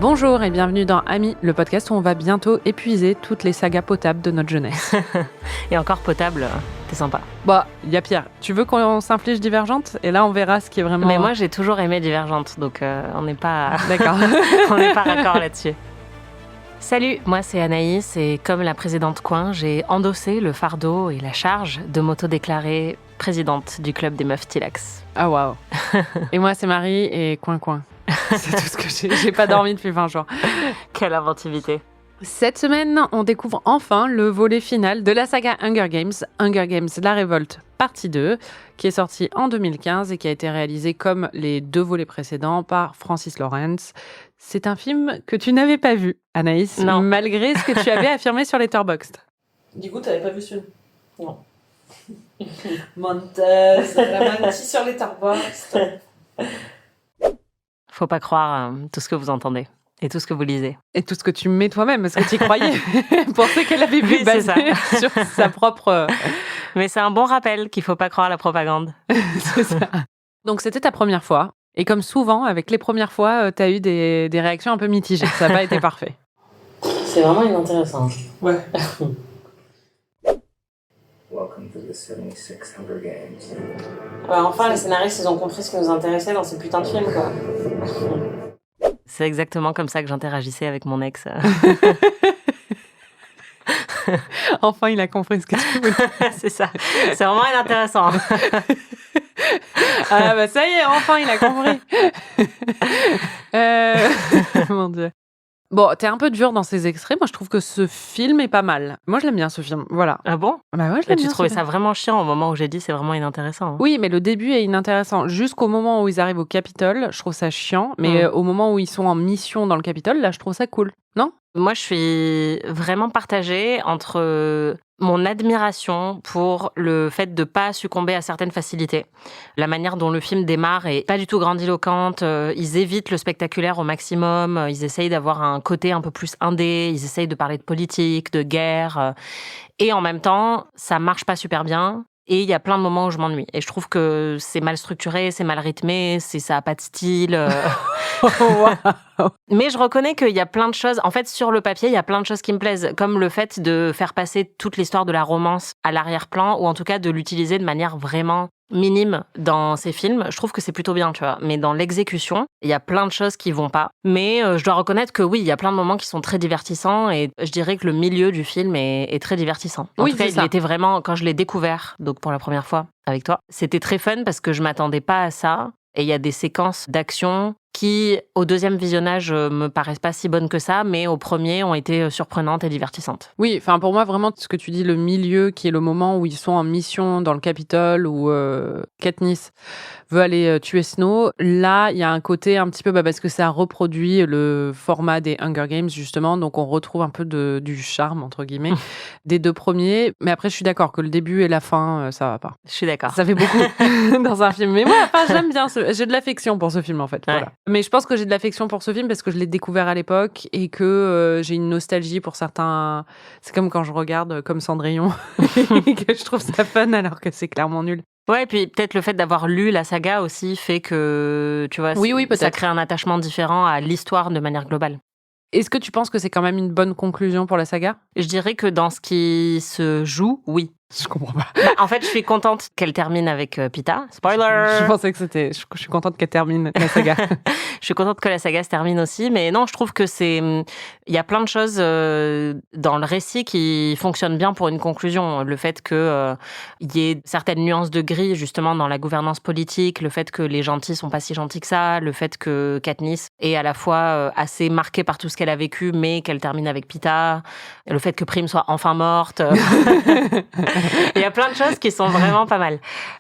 Bonjour et bienvenue dans Amis, le podcast où on va bientôt épuiser toutes les sagas potables de notre jeunesse. Et encore potable, t'es sympa. Bah, il y a pire. Tu veux qu'on s'inflige Divergente ? Et là, on verra ce qui est vraiment... Mais moi, j'ai toujours aimé Divergente, donc on n'est pas... D'accord. on n'est pas raccord là-dessus. Salut, moi c'est Anaïs et comme la présidente Coin, j'ai endossé le fardeau et la charge de m'auto-déclarer présidente du club des meufs Tilax. Ah waouh. Et moi, c'est Marie et coin. C'est tout ce que j'ai. J'ai pas dormi depuis 20 jours. Quelle inventivité. Cette semaine, on découvre enfin le volet final de la saga Hunger Games, La Révolte, partie 2, qui est sorti en 2015 et qui a été réalisé comme les 2 volets précédents par Francis Lawrence. C'est un film que tu n'avais pas vu, Anaïs, non. Malgré ce que tu avais affirmé sur Letterboxd. Du coup, t'avais pas vu celui-là ? Non. Menteuse, elle a menti sur Letterboxd. Faut pas croire tout ce que vous entendez et tout ce que vous lisez. Et tout ce que tu mets toi-même, parce que tu y croyais. Pensais qu'elle avait vu Oui, c'est basé sur sa propre... Mais c'est un bon rappel qu'il faut pas croire la propagande. C'est ça. Donc, c'était ta première fois. Et comme souvent, avec les premières fois, tu as eu des réactions un peu mitigées. Ça n'a pas été parfait. C'est vraiment inintéressant. Ouais. Welcome to the 76 Hunger Games. Ouais, enfin, les scénaristes, ils ont compris ce qui nous intéressait dans ces putains de films, quoi. C'est exactement comme ça que j'interagissais avec mon ex. Enfin, il a compris ce que tu voulais. C'est ça. C'est vraiment inintéressant. Ah bah ça y est, enfin, il a compris. Mon Dieu. Bon, t'es un peu dur dans ces extraits. Moi, je trouve que ce film est pas mal. Moi, je l'aime bien, ce film. Voilà. Ah bon ? Bah ouais, je Et l'aime tu bien. trouvais ça vraiment chiant au moment où j'ai dit c'est vraiment inintéressant. Hein. Oui, mais le début est inintéressant. Jusqu'au moment où ils arrivent au Capitole, je trouve ça chiant. Mais au moment où ils sont en mission dans le Capitole, là, je trouve ça cool. Non ? Moi, je suis vraiment partagée entre mon admiration pour le fait de pas succomber à certaines facilités. La manière dont le film démarre est pas du tout grandiloquente. Ils évitent le spectaculaire au maximum. Ils essayent d'avoir un côté un peu plus indé. Ils essayent de parler de politique, de guerre. Et en même temps, ça marche pas super bien. Et il y a plein de moments où je m'ennuie. Et je trouve que c'est mal structuré, c'est mal rythmé, ça a pas de style. Wow. Mais je reconnais qu'il y a plein de choses. En fait, sur le papier, il y a plein de choses qui me plaisent. Comme le fait de faire passer toute l'histoire de la romance à l'arrière-plan, ou en tout cas de l'utiliser de manière vraiment minime dans ces films. Je trouve que c'est plutôt bien, tu vois. Mais dans l'exécution, il y a plein de choses qui vont pas. Mais je dois reconnaître que oui, il y a plein de moments qui sont très divertissants et je dirais que le milieu du film est très divertissant. En tout cas, il était vraiment, quand je l'ai découvert, donc pour la première fois avec toi, c'était très fun parce que je m'attendais pas à ça. Et il y a des séquences d'action qui, au deuxième visionnage, me paraissent pas si bonnes que ça, mais au premier, ont été surprenantes et divertissantes. Oui, enfin pour moi, vraiment, ce que tu dis, le milieu, qui est le moment où ils sont en mission dans le Capitole, où Katniss veut aller tuer Snow, là, il y a un côté un petit peu, parce que ça reproduit le format des Hunger Games, justement, donc on retrouve un peu du charme, entre guillemets, des 2 premiers. Mais après, je suis d'accord que le début et la fin, ça va pas. Je suis d'accord. Ça fait beaucoup dans un film. Mais moi, j'aime bien, j'ai de l'affection pour ce film, en fait. Ouais. Voilà. Mais je pense que j'ai de l'affection pour ce film parce que je l'ai découvert à l'époque et que j'ai une nostalgie pour certains... C'est comme quand je regarde comme Cendrillon et que je trouve ça fun alors que c'est clairement nul. Ouais, et puis peut-être le fait d'avoir lu la saga aussi fait que, tu vois, Oui, ça crée un attachement différent à l'histoire de manière globale. Est-ce que tu penses que c'est quand même une bonne conclusion pour la saga ? Je dirais que dans ce qui se joue, oui. Je comprends pas. En fait, je suis contente qu'elle termine avec Pita. Spoiler. Je pensais que c'était... Je suis contente qu'elle termine la saga. Je suis contente que la saga se termine aussi, mais non, je trouve que il y a plein de choses dans le récit qui fonctionnent bien pour une conclusion. Le fait que il y ait certaines nuances de gris justement dans la gouvernance politique, le fait que les gentils sont pas si gentils que ça, le fait que Katniss est à la fois assez marquée par tout ce qu'elle a vécu, mais qu'elle termine avec Pita, le fait que Prim soit enfin morte. Il y a plein de choses qui sont vraiment pas mal.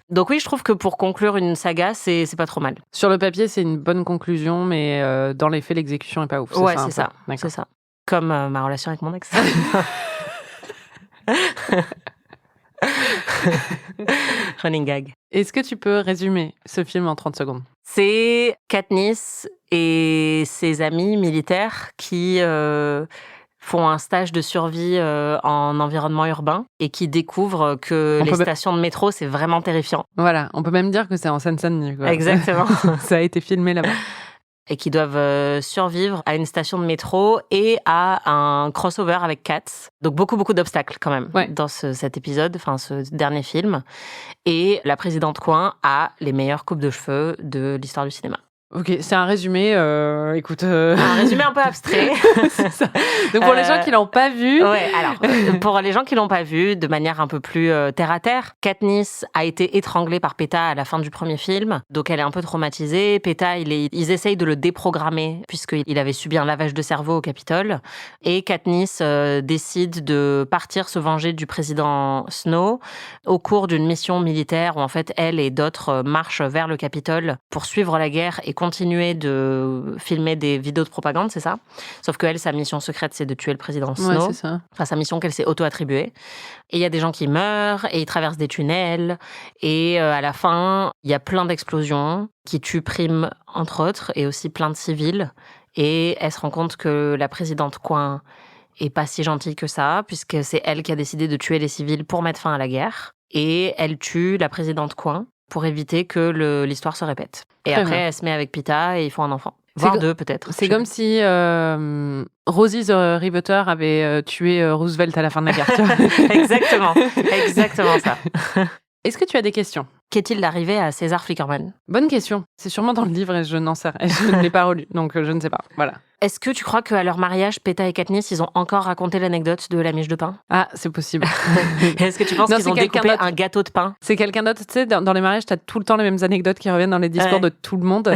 Donc oui, je trouve que pour conclure une saga, c'est pas trop mal. Sur le papier, c'est une bonne conclusion, mais dans les faits, l'exécution est pas ouf. Ouais, ça, c'est ça. D'accord. C'est ça. Comme ma relation avec mon ex. Running gag. Est-ce que tu peux résumer ce film en 30 secondes ? C'est Katniss et ses amis militaires qui font un stage de survie en environnement urbain et qui découvrent que les stations de métro, c'est vraiment terrifiant. Voilà, on peut même dire que c'est en Seine-Saint-Denis. Exactement. Ça a été filmé là-bas. et qui doivent survivre à une station de métro et à un crossover avec Katz. Donc beaucoup d'obstacles quand même dans cet épisode, enfin ce dernier film. Et la présidente Coin a les meilleures coupes de cheveux de l'histoire du cinéma. Ok, c'est un résumé, écoute... Un résumé un peu abstrait. C'est ça. Donc pour les gens qui l'ont pas vu... Ouais, alors, pour les gens qui l'ont pas vu, de manière un peu plus terre-à-terre, Katniss a été étranglée par Peeta à la fin du premier film, donc elle est un peu traumatisée. Peeta, ils essayent de le déprogrammer, puisqu'il avait subi un lavage de cerveau au Capitole, et Katniss décide de partir se venger du président Snow au cours d'une mission militaire où en fait elle et d'autres marchent vers le Capitole pour suivre la guerre et continuer de filmer des vidéos de propagande, c'est ça? Sauf que elle, sa mission secrète, c'est de tuer le président Snow. Ouais, c'est ça. Enfin, sa mission qu'elle s'est auto-attribuée. Et il y a des gens qui meurent, et ils traversent des tunnels, et à la fin, il y a plein d'explosions qui tuent Prim, entre autres, et aussi plein de civils. Et elle se rend compte que la présidente Coin est pas si gentille que ça, puisque c'est elle qui a décidé de tuer les civils pour mettre fin à la guerre. Et elle tue la présidente Coin pour éviter que l'histoire se répète. Et Très après, bien. elle se met avec Peeta et ils font un enfant. Voire deux, peut-être. C'est comme si Rosie the Riveter avait tué Roosevelt à la fin de la guerre. Tu vois. Exactement ça. Est-ce que tu as des questions? Qu'est-il arrivé à César Flickerman? Bonne question. C'est sûrement dans le livre et je n'en sais rien. Je ne l'ai pas relu, donc je ne sais pas. Voilà. Est-ce que tu crois qu'à leur mariage, Peeta et Katniss, ils ont encore raconté l'anecdote de la miche de pain? Ah, c'est possible. Est-ce que tu penses Non, qu'ils c'est ont quelqu'un découpé d'autre. un gâteau de pain? C'est quelqu'un d'autre. Tu sais, dans les mariages, tu as tout le temps les mêmes anecdotes qui reviennent dans les discours de tout le monde.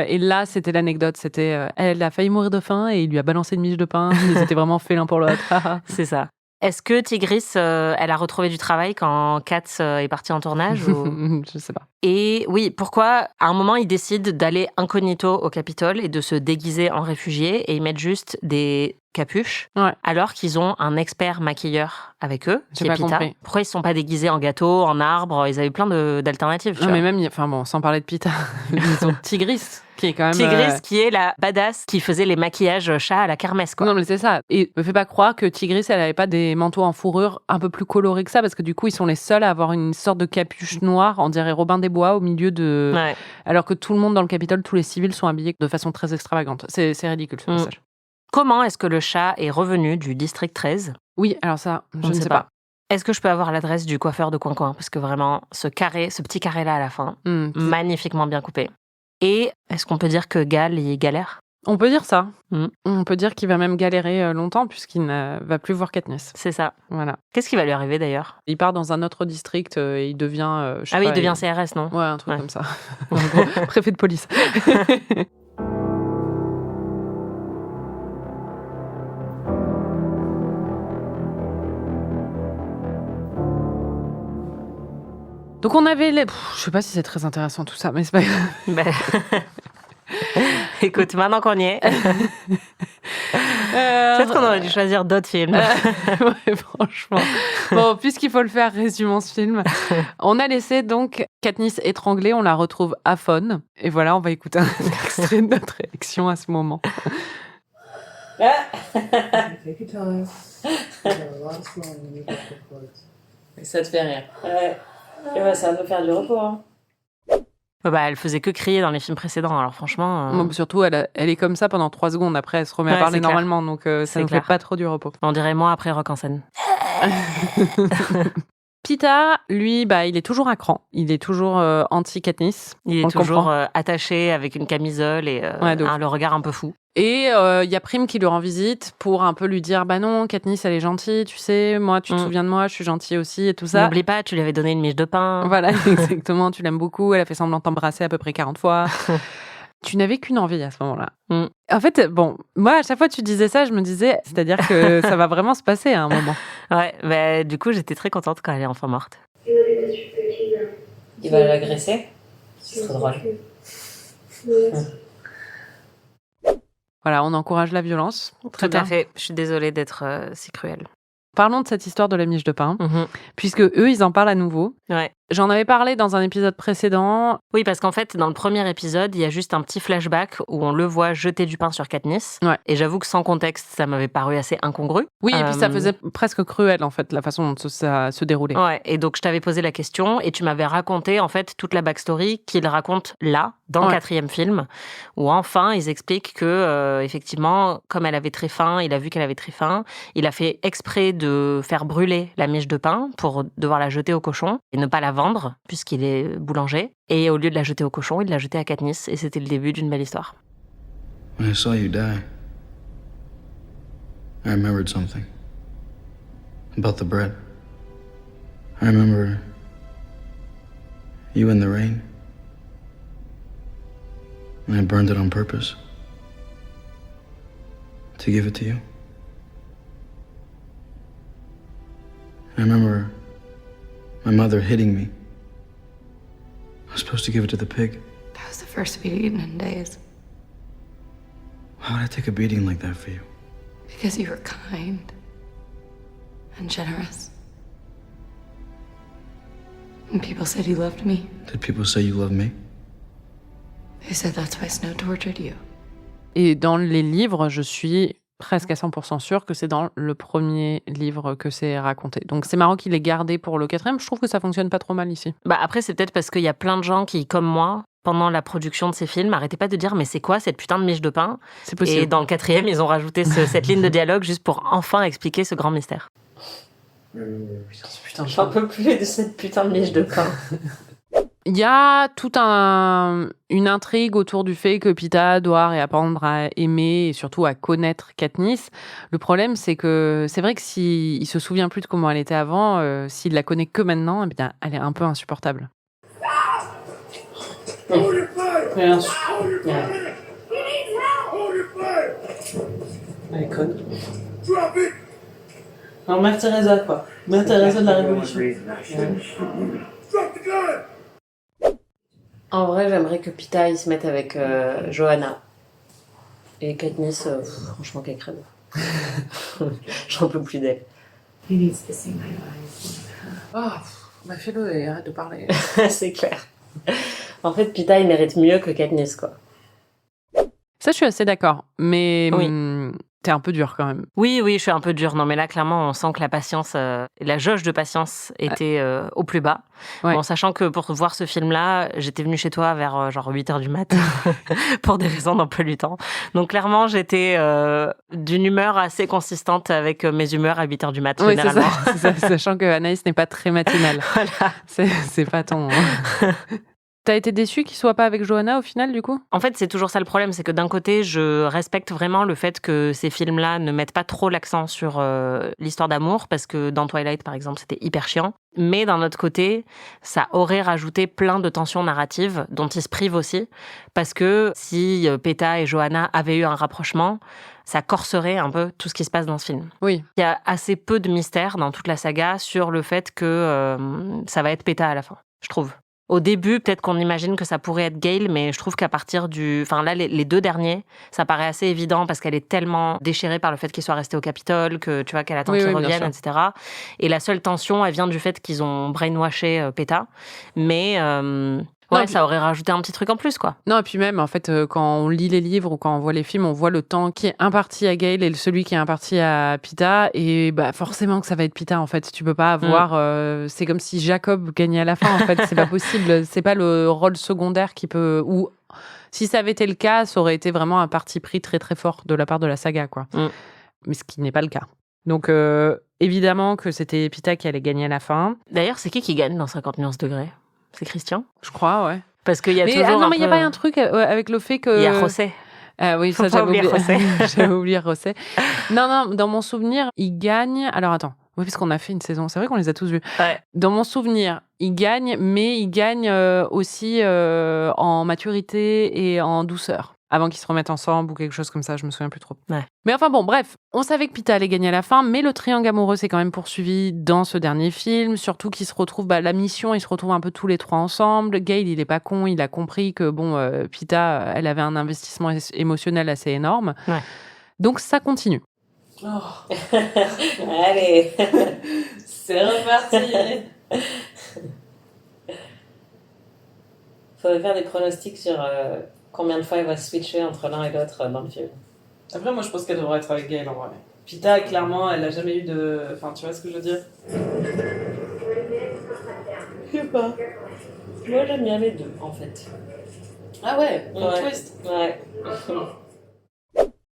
Et là, c'était l'anecdote. C'était elle a failli mourir de faim et il lui a balancé une miche de pain. Ils étaient vraiment faits l'un pour l'autre. C'est ça. Est-ce que Tigris, elle a retrouvé du travail quand Katz est parti en tournage ou... Je sais pas. Et oui, pourquoi à un moment ils décident d'aller incognito au Capitole et de se déguiser en réfugiés et ils mettent juste des capuches alors qu'ils ont un expert maquilleur avec eux, qui est Peeta. Pourquoi ils ne se sont pas déguisés en gâteau, en arbre? Ils avaient plein d'alternatives. Non, mais même, enfin bon, sans parler de Peeta, ils ont Tigris, qui est quand même... Tigris, qui est la badass qui faisait les maquillages chats à la kermesse, quoi. Non, mais c'est ça. Et me fais pas croire que Tigris, elle avait pas des manteaux en fourrure un peu plus colorés que ça, parce que du coup, ils sont les seuls à avoir une sorte de capuche noire, on dirait Robin des Bois, au milieu de... Ouais. Alors que tout le monde dans le Capitole, tous les civils sont habillés de façon très extravagante. C'est ridicule, ce passage. Comment est-ce que le chat est revenu du district 13? Oui, alors ça, je ne sais pas. Est-ce que je peux avoir l'adresse du coiffeur de Coin-Coin? Parce que vraiment, ce petit carré-là à la fin, magnifiquement bien coupé. Et est-ce qu'on peut dire que Gal y galère? On peut dire ça. On peut dire qu'il va même galérer longtemps puisqu'il ne va plus voir Katniss. C'est ça. Voilà. Qu'est-ce qui va lui arriver d'ailleurs? Il part dans un autre district et il devient... il devient CRS, non? Ouais, un truc comme ça. Préfet de police. Donc on avait les... je sais pas si c'est très intéressant tout ça, mais c'est pas grave. Écoute, maintenant qu'on y est... Peut-être qu'on aurait dû choisir d'autres films. Ouais, franchement. Bon, puisqu'il faut le faire, résumons ce film. On a laissé donc Katniss étranglée, on la retrouve aphone. Et voilà, on va écouter un extrait de notre réaction à ce moment. Take your time. You got a lot of swelling when you get the clothes. Ça te fait rire. Ouais, ça va nous faire du repos. Hein. Elle faisait que crier dans les films précédents, alors franchement... Bon, surtout, elle est comme ça pendant 3 secondes. Après, elle se remet à parler normalement, donc ça ne fait pas trop du repos. On dirait moi après Rock en scène. Peeta, lui, il est toujours à cran. Il est toujours anti-Katniss. Il est toujours attaché avec une camisole et le regard un peu fou. Et il y a Prim qui lui rend visite pour un peu lui dire non, Katniss, elle est gentille, tu sais, moi, tu te souviens de moi, je suis gentille aussi et tout ça. N'oublie pas, tu lui avais donné une miche de pain. Voilà, exactement, tu l'aimes beaucoup, elle a fait semblant de t'embrasser à peu près 40 fois. Tu n'avais qu'une envie à ce moment-là. En fait, moi, à chaque fois que tu disais ça, je me disais, c'est-à-dire que ça va vraiment se passer à un moment. Ouais, du coup, j'étais très contente quand elle est enfin morte. Il va l'agresser. C'est trop drôle. Voilà, on encourage la violence. Tout à fait. Je suis désolée d'être si cruelle. Parlons de cette histoire de la miche de pain, puisque eux, ils en parlent à nouveau. Ouais. J'en avais parlé dans un épisode précédent. Oui, parce qu'en fait, dans le premier épisode, il y a juste un petit flashback où on le voit jeter du pain sur Katniss. Ouais. Et j'avoue que sans contexte, ça m'avait paru assez incongru. Oui, et puis ça faisait presque cruel, en fait, la façon dont ça se déroulait. Ouais, et donc je t'avais posé la question et tu m'avais raconté, en fait, toute la backstory qu'il raconte là, dans le 4e film, où enfin, ils expliquent que, effectivement, comme elle avait très faim, il a vu qu'elle avait très faim, il a fait exprès de faire brûler la miche de pain pour devoir la jeter au cochon et ne pas la vendre, puisqu'il est boulanger. Et au lieu de la jeter au cochon, il l'a jetée à Katniss, et c'était le début d'une belle histoire. When I saw you die, I remembered something. About the bread. I remember you in the rain. And I burned it on purpose. To give it to you. I remember my mother hitting me. I was supposed to give it to the pig. That was the first we'd eaten in days. Why would I take a beating like that for you? Because you were kind and generous. And people said you loved me. Did people say you love me? They said that's why Snow tortured you. Et dans les livres, je suis presque à 100% sûre que c'est dans le premier livre que c'est raconté. Donc c'est marrant qu'il ait gardé pour le 4e. Je trouve que ça fonctionne pas trop mal ici. Bah après, c'est peut-être parce qu'il y a plein de gens qui, comme moi, pendant la production de ces films, arrêtaient pas de dire mais c'est quoi cette putain de miche de pain ? C'est possible. Et dans le 4e, ils ont rajouté cette ligne de dialogue juste pour enfin expliquer ce grand mystère. Putain, j'en peux plus de cette putain de miche de pain. Il y a toute une intrigue autour du fait que Peeta doit réapprendre à aimer et surtout à connaître Katniss. Le problème, c'est que c'est vrai que s'il se souvient plus de comment elle était avant, s'il la connaît que maintenant, eh bien, elle est un peu insupportable. Bien sûr. Elle est conne. Alors, Mère Teresa, quoi. Mère Teresa de la Révolution. En vrai, j'aimerais que Peeta il se mette avec Johanna. Et Katniss, franchement, qu'elle crève. J'en peux plus d'elle. He needs to see my eyes. Bah fais-le et arrête de parler. C'est clair. En fait, Peeta, il mérite mieux que Katniss, quoi. Ça, je suis assez d'accord. Mais Oui. T'es un peu dur quand même. Oui, je suis un peu dure. Non, mais là, clairement, on sent que la patience, la jauge de patience était au plus bas. Ouais. Bon, sachant que pour voir ce film-là, j'étais venue chez toi vers genre 8h du mat pour des raisons d'emploi du temps. Donc, clairement, j'étais d'une humeur assez consistante avec mes humeurs à 8h du mat, Oui, généralement. c'est ça. Sachant que Anaïs n'est pas très matinale. Voilà. C'est pas ton... T'as été déçue qu'il soit pas avec Johanna au final, du coup ? En fait, c'est toujours ça le problème, c'est que d'un côté, je respecte vraiment le fait que ces films-là ne mettent pas trop l'accent sur l'histoire d'amour, parce que dans Twilight, par exemple, c'était hyper chiant. Mais d'un autre côté, ça aurait rajouté plein de tensions narratives dont ils se privent aussi, parce que si Peeta et Johanna avaient eu un rapprochement, ça corserait un peu tout ce qui se passe dans ce film. Oui. Il y a assez peu de mystère dans toute la saga sur le fait que ça va être Peeta à la fin, je trouve. Au début, peut-être qu'on imagine que ça pourrait être Gale, mais je trouve qu'à partir du... Enfin là, les 2 derniers, ça paraît assez évident parce qu'elle est tellement déchirée par le fait qu'il soit resté au Capitole, que tu vois qu'elle attend qu'il revienne, etc. Et la seule tension, elle vient du fait qu'ils ont brainwashé Peeta. Mais... Ouais, ça aurait rajouté un petit truc en plus, quoi. Non, et puis même, en fait, quand on lit les livres ou quand on voit les films, on voit le temps qui est imparti à Gale et celui qui est imparti à Peeta. Et bah, forcément que ça va être Peeta, en fait. Tu peux pas avoir... c'est comme si Jacob gagnait à la fin, en fait. C'est pas possible. C'est pas le rôle secondaire qui peut... Ou si ça avait été le cas, ça aurait été vraiment un parti pris très, très fort de la part de la saga, quoi. Mais ce qui n'est pas le cas. Donc, évidemment que c'était Peeta qui allait gagner à la fin. D'ailleurs, c'est qui gagne dans 50 nuances degrés ? C'est Christian ? Je crois, ouais. Parce qu'il y a toujours non, un mais il n'y a peu... pas un truc avec le fait que... Il y a José. Ah oui, Faut ça, pas j'avais oublié. oublier José. J'avais oublié José. Non, dans mon souvenir, il gagne... Alors, attends. Oui, parce qu'on a fait une saison. C'est vrai qu'on les a tous vus. Ouais. Dans mon souvenir, il gagne, mais il gagne aussi en maturité et en douceur. Avant qu'ils se remettent ensemble ou quelque chose comme ça, je me souviens plus trop. Ouais. Mais enfin bon, bref, on savait que Peeta allait gagner à la fin, mais le triangle amoureux s'est quand même poursuivi dans ce dernier film, surtout qu'ils se retrouvent, la mission, ils se retrouvent un peu tous les 3 ensemble. Gale, il est pas con, il a compris que Peeta, elle avait un investissement émotionnel assez énorme. Ouais. Donc ça continue. Allez, c'est reparti. Faudrait faire des pronostics sur combien de fois il va switcher entre l'un et l'autre dans le film. Après, moi, je pense qu'elle devrait être avec Gail en vrai. Pita, clairement, elle a jamais eu de. Enfin, tu vois ce que je veux dire? Je sais pas. Moi, j'aime bien les deux, en fait. Ah ouais, plot Ouais. twist. Ouais.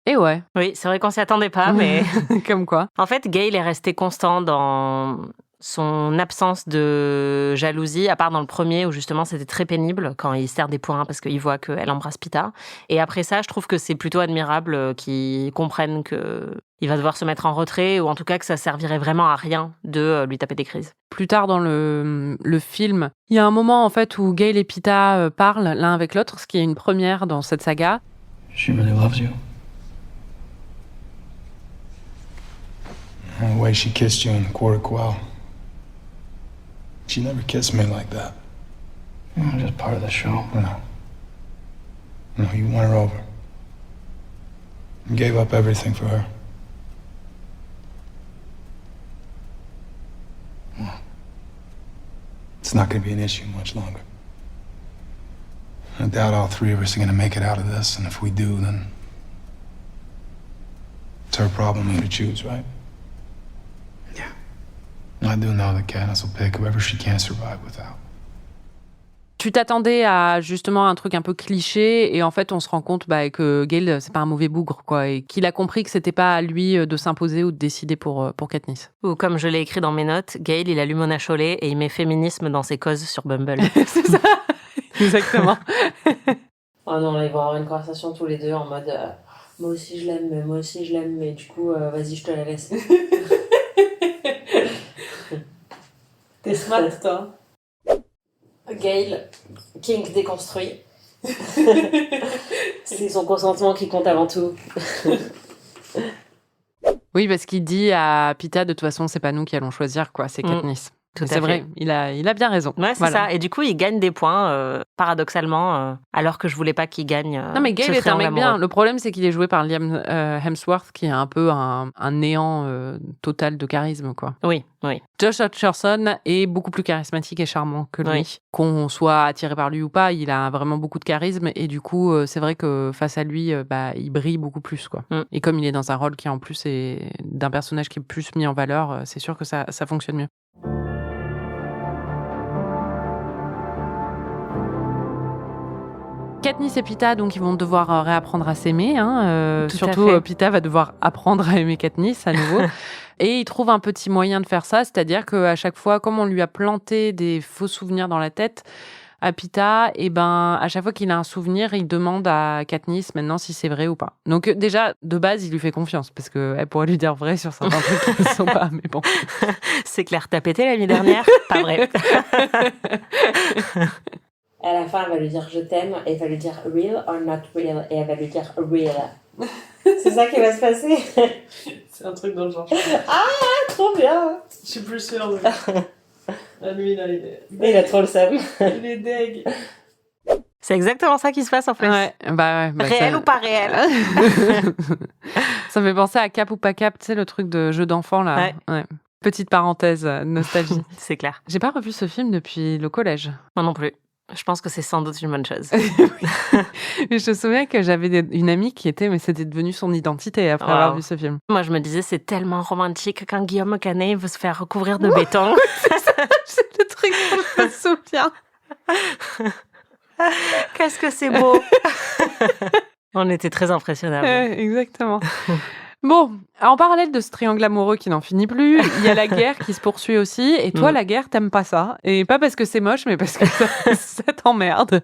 Et ouais, Oui, c'est vrai qu'on s'y attendait pas, mais comme quoi. en fait, Gail est resté constant dans son absence de jalousie, à part dans le premier où justement c'était très pénible quand il serre des poings parce qu'il voit qu'elle embrasse Pita. Et après ça, je trouve que c'est plutôt admirable qu'ils comprennent qu'il va devoir se mettre en retrait ou en tout cas que ça servirait vraiment à rien de lui taper des crises. Plus tard dans le film, il y a un moment en fait où Gail et Pita parlent l'un avec l'autre, ce qui est une première dans cette saga. She really loves you. And the way she kissed you in the quarter quell. She never kissed me like that. Just part of the show. No, you won her over. You gave up everything for her. Well, it's not going to be an issue much longer. I doubt all three of us are going to make it out of this, and if we do, then it's her problem who to choose, right? Yeah. I do know that Katniss will pick whoever she can't survive without. Tu t'attendais à justement un truc un peu cliché et en fait on se rend compte que Gale c'est pas un mauvais bougre quoi et qu'il a compris que c'était pas à lui de s'imposer ou de décider pour Katniss. Ou comme je l'ai écrit dans mes notes, Gail, il allume Mona Chollet et il met féminisme dans ses causes sur Bumble. C'est ça. Exactement. Oh non, là, ils vont avoir une conversation tous les deux en mode moi aussi je l'aime, mais du coup, vas-y, je te la laisse. T'es smart, toi. Gail, King déconstruit. C'est son consentement qui compte avant tout. Oui, parce qu'il dit à Pita de toute façon c'est pas nous qui allons choisir quoi, c'est Katniss. Tout à C'est fait. vrai, il a bien raison. Ouais, c'est Voilà. ça. Et du coup, il gagne des points, paradoxalement, alors que je voulais pas qu'il gagne. Non mais Gale ce est un triangle mec bien. amoureux. Le problème c'est qu'il est joué par Liam Hemsworth qui est un peu un néant total de charisme quoi. Oui, oui. Josh Hutcherson est beaucoup plus charismatique et charmant que lui. Oui. Qu'on soit attiré par lui ou pas, il a vraiment beaucoup de charisme et du coup, c'est vrai que face à lui, il brille beaucoup plus quoi. Mm. Et comme il est dans un rôle qui en plus est d'un personnage qui est plus mis en valeur, c'est sûr que ça fonctionne mieux. Katniss et Pita, donc, ils vont devoir réapprendre à s'aimer. Tout à Surtout, fait. Pita va devoir apprendre à aimer Katniss à nouveau. Et il trouve un petit moyen de faire ça, c'est-à-dire qu'à chaque fois, comme on lui a planté des faux souvenirs dans la tête, à Pita, et à chaque fois qu'il a un souvenir, il demande à Katniss maintenant si c'est vrai ou pas. Donc déjà, de base, il lui fait confiance, parce qu'elle pourrait lui dire vrai sur certains trucs qui ne sont pas, mais bon. C'est clair, t'as pété la nuit dernière? Pas vrai. À la fin, elle va lui dire je t'aime et elle va lui dire real or not real et elle va lui dire real. C'est ça qui va se passer. C'est un truc dans le genre. Trop bien. Je suis plus sûre. Mais... lui, là, Il a trop le seum. il est deg. C'est exactement ça qui se passe en fait. Ouais, Réel ça... ou pas réel? Ça me fait penser à Cap ou pas Cap, tu sais, le truc de jeu d'enfant, là. Ouais. Petite parenthèse, nostalgie. C'est clair. J'ai pas revu ce film depuis le collège. Moi non plus. Je pense que c'est sans doute une bonne chose. Mais je me souviens que j'avais une amie mais c'était devenu son identité après avoir vu ce film. Moi, je me disais, c'est tellement romantique quand Guillaume Canet veut se faire recouvrir de béton. C'est le truc dont je me souviens. Qu'est-ce que c'est beau. On était très impressionnables. Exactement. Bon, en parallèle de ce triangle amoureux qui n'en finit plus, il y a la guerre qui se poursuit aussi. Et toi, la guerre, t'aimes pas ça. Et pas parce que c'est moche, mais parce que ça t'emmerde.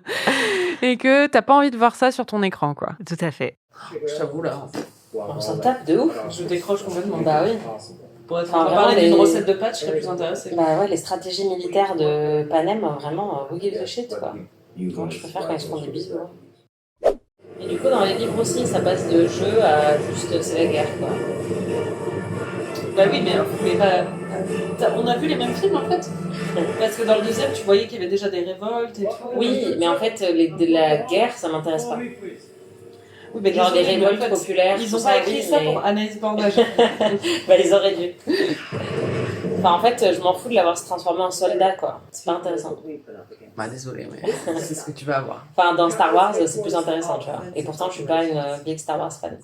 Et que t'as pas envie de voir ça sur ton écran, quoi. Tout à fait. Je t'avoue, là. On s'en tape de ouf. Je décroche complètement. Bah oui. Pour être Enfin, on va vraiment, parler d'une les- recette de pâtes, je serais plus intéressée. Bah ouais, les stratégies militaires de Panem, vraiment, who gives a shit, quoi. Moi, je préfère quand ils se font des bisous. Hein. Et du coup, dans les livres aussi, ça passe de jeu à juste c'est la guerre, quoi. Bah oui, mais on a vu les mêmes films en fait. Parce que dans le deuxième, tu voyais qu'il y avait déjà des révoltes et tout. Oui, mais en fait, la guerre, ça m'intéresse pas. Oui, mais Genre des désolé, mais révoltes en fait, populaires. Ils tout ont ça, pas écrit oui, ça mais- pour Anaïs Bordage. Bah, ils auraient dû. Enfin, en fait, je m'en fous de l'avoir se transformé en soldat, quoi. C'est pas intéressant. Bah désolé, mais c'est ce que tu vas avoir. Enfin, dans Star Wars, c'est plus intéressant, tu vois. Et pourtant, je suis pas une big Star Wars fan.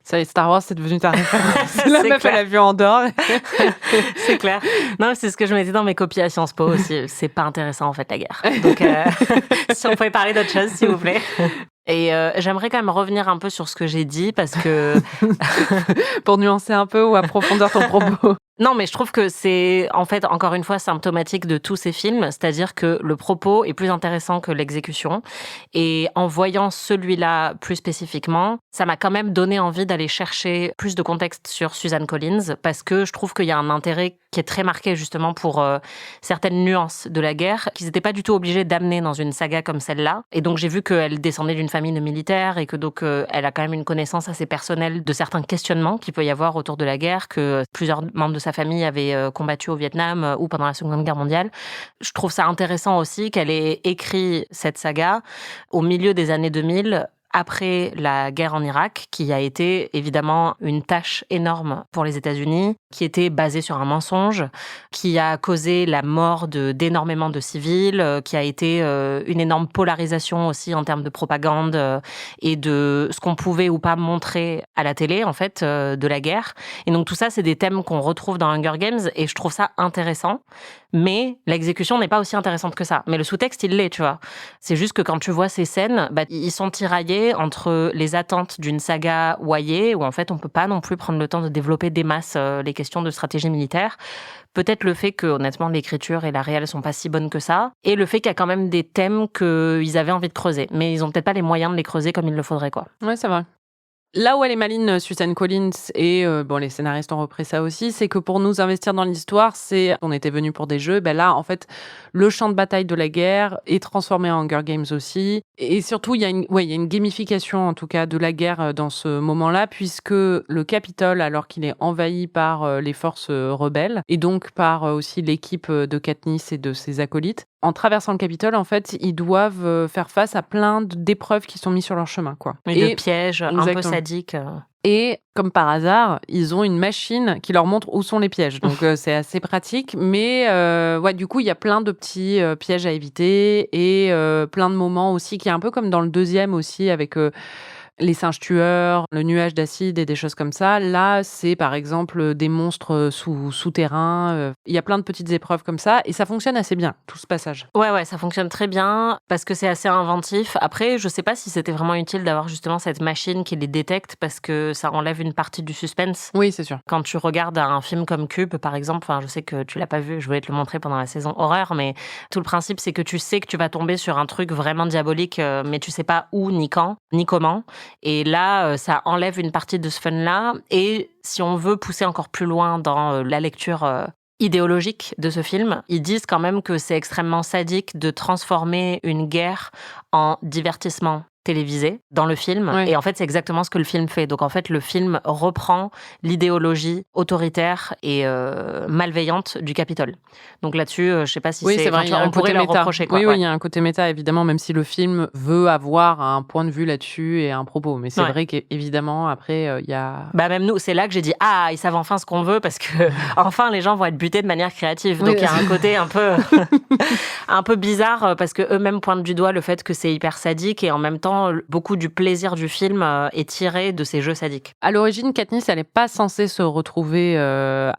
Ça y est, Star Wars, c'est devenu ta référence. La C'est meuf, clair. elle a vu Andorre. C'est clair. Non, c'est ce que je mettais dans mes copies à Sciences Po aussi. C'est pas intéressant, en fait, la guerre. Donc, si on pouvait parler d'autre chose, s'il vous plaît. Et j'aimerais quand même revenir un peu sur ce que j'ai dit parce que... Pour nuancer un peu ou approfondir ton propos. Non, mais je trouve que c'est, en fait, encore une fois, symptomatique de tous ces films, c'est-à-dire que le propos est plus intéressant que l'exécution. Et en voyant celui-là plus spécifiquement, ça m'a quand même donné envie d'aller chercher plus de contexte sur Suzanne Collins, parce que je trouve qu'il y a un intérêt qui est très marqué justement pour certaines nuances de la guerre, qu'ils n'étaient pas du tout obligés d'amener dans une saga comme celle-là. Et donc j'ai vu qu'elle descendait d'une famille de militaires et que donc elle a quand même une connaissance assez personnelle de certains questionnements qu'il peut y avoir autour de la guerre, que plusieurs membres de sa famille avait combattu au Vietnam ou pendant la Seconde Guerre mondiale. Je trouve ça intéressant aussi qu'elle ait écrit cette saga au milieu des années 2000, après la guerre en Irak, qui a été évidemment une tâche énorme pour les États-Unis, qui était basée sur un mensonge, qui a causé la mort d'énormément de civils, qui a été une énorme polarisation aussi en termes de propagande et de ce qu'on pouvait ou pas montrer à la télé, en fait, de la guerre. Et donc tout ça, c'est des thèmes qu'on retrouve dans Hunger Games et je trouve ça intéressant. Mais l'exécution n'est pas aussi intéressante que ça. Mais le sous-texte, il l'est, tu vois. C'est juste que quand tu vois ces scènes, bah, ils sont tiraillés entre les attentes d'une saga Wayé, où en fait, on peut pas non plus prendre le temps de développer des masses les questions de stratégie militaire. Peut-être le fait que, honnêtement, l'écriture et la réelle sont pas si bonnes que ça. Et le fait qu'il y a quand même des thèmes qu'ils avaient envie de creuser. Mais ils ont peut-être pas les moyens de les creuser comme il le faudrait, quoi. Ouais, c'est vrai. Là où elle est maline, Suzanne Collins, et bon, les scénaristes ont repris ça aussi, c'est que pour nous investir dans l'histoire, on était venus pour des jeux. Ben là, en fait, le champ de bataille de la guerre est transformé en Hunger Games aussi. Et surtout, il y a une gamification, en tout cas, de la guerre dans ce moment-là, puisque le Capitole, alors qu'il est envahi par les forces rebelles, et donc par aussi l'équipe de Katniss et de ses acolytes, en traversant le Capitole, en fait, ils doivent faire face à plein d'épreuves qui sont mises sur leur chemin, quoi. Et de pièges un peu exactement. sadiques. Et comme par hasard, ils ont une machine qui leur montre où sont les pièges. Donc c'est assez pratique. Mais ouais, du coup, il y a plein de petits pièges à éviter et plein de moments aussi qui est un peu comme dans le deuxième aussi avec les singes tueurs, le nuage d'acide et des choses comme ça. Là, c'est par exemple des monstres souterrains. Il y a plein de petites épreuves comme ça et ça fonctionne assez bien, tout ce passage. Ouais, ça fonctionne très bien parce que c'est assez inventif. Après, je sais pas si c'était vraiment utile d'avoir justement cette machine qui les détecte parce que ça enlève une partie du suspense. Oui, c'est sûr. Quand tu regardes un film comme Cube, par exemple, enfin, je sais que tu l'as pas vu, je voulais te le montrer pendant la saison horreur, mais tout le principe, c'est que tu sais que tu vas tomber sur un truc vraiment diabolique, mais tu sais pas où, ni quand, ni comment. Et là, ça enlève une partie de ce fun-là. Et si on veut pousser encore plus loin dans la lecture idéologique de ce film, ils disent quand même que c'est extrêmement sadique de transformer une guerre en divertissement télévisé dans le film. Ouais. Et en fait, c'est exactement ce que le film fait. Donc en fait, le film reprend l'idéologie autoritaire et malveillante du Capitole. Donc là-dessus, je sais pas si c'est vrai, on pourrait leur reprocher. Quoi. Oui, il y a un côté méta, évidemment, même si le film veut avoir un point de vue là-dessus et un propos. Mais c'est vrai qu'évidemment, après, il y a... Bah même nous, c'est là que j'ai dit « Ah, ils savent enfin ce qu'on veut » parce que enfin, les gens vont être butés de manière créative. Donc il y a un côté un peu, un peu bizarre parce que eux-mêmes pointent du doigt le fait que c'est hyper sadique et en même temps, beaucoup du plaisir du film est tiré de ces jeux sadiques. À l'origine, Katniss, elle n'est pas censée se retrouver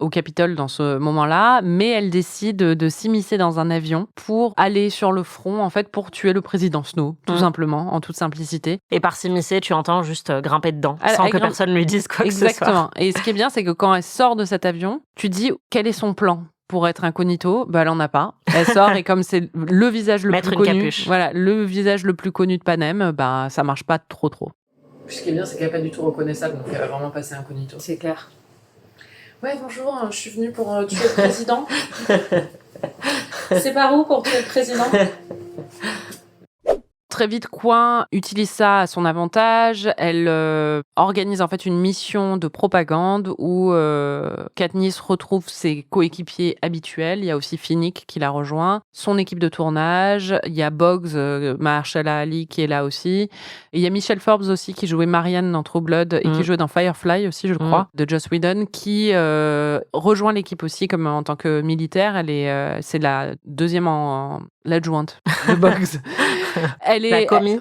au Capitole dans ce moment-là, mais elle décide de s'immiscer dans un avion pour aller sur le front, en fait, pour tuer le président Snow, tout simplement, en toute simplicité. Et par s'immiscer, tu entends juste grimper dedans, sans que personne lui dise quoi que ce soit. Exactement. Et ce qui est bien, c'est que quand elle sort de cet avion, tu te dis quel est son plan pour être incognito, bah elle en a pas. Elle sort et comme c'est le visage le plus connu, capuche. Voilà, le visage le plus connu de Panem, bah ça marche pas trop. Ce qui est bien, c'est qu'elle n'est pas du tout reconnaissable, donc elle va vraiment passer incognito. C'est clair. Ouais, bonjour, je suis venue pour tuer le président. C'est par où pour tuer le président ? Très vite, Coin utilise ça à son avantage. Elle organise en fait une mission de propagande où Katniss retrouve ses coéquipiers habituels. Il y a aussi Finnick qui la rejoint, son équipe de tournage. Il y a Boggs, Mahershala Ali qui est là aussi. Et il y a Michelle Forbes aussi qui jouait Marianne dans True Blood et qui jouait dans Firefly aussi, je crois, de Joss Whedon, qui rejoint l'équipe aussi comme en tant que militaire. Elle est, c'est la deuxième l'adjointe de Boggs. Elle est La commis.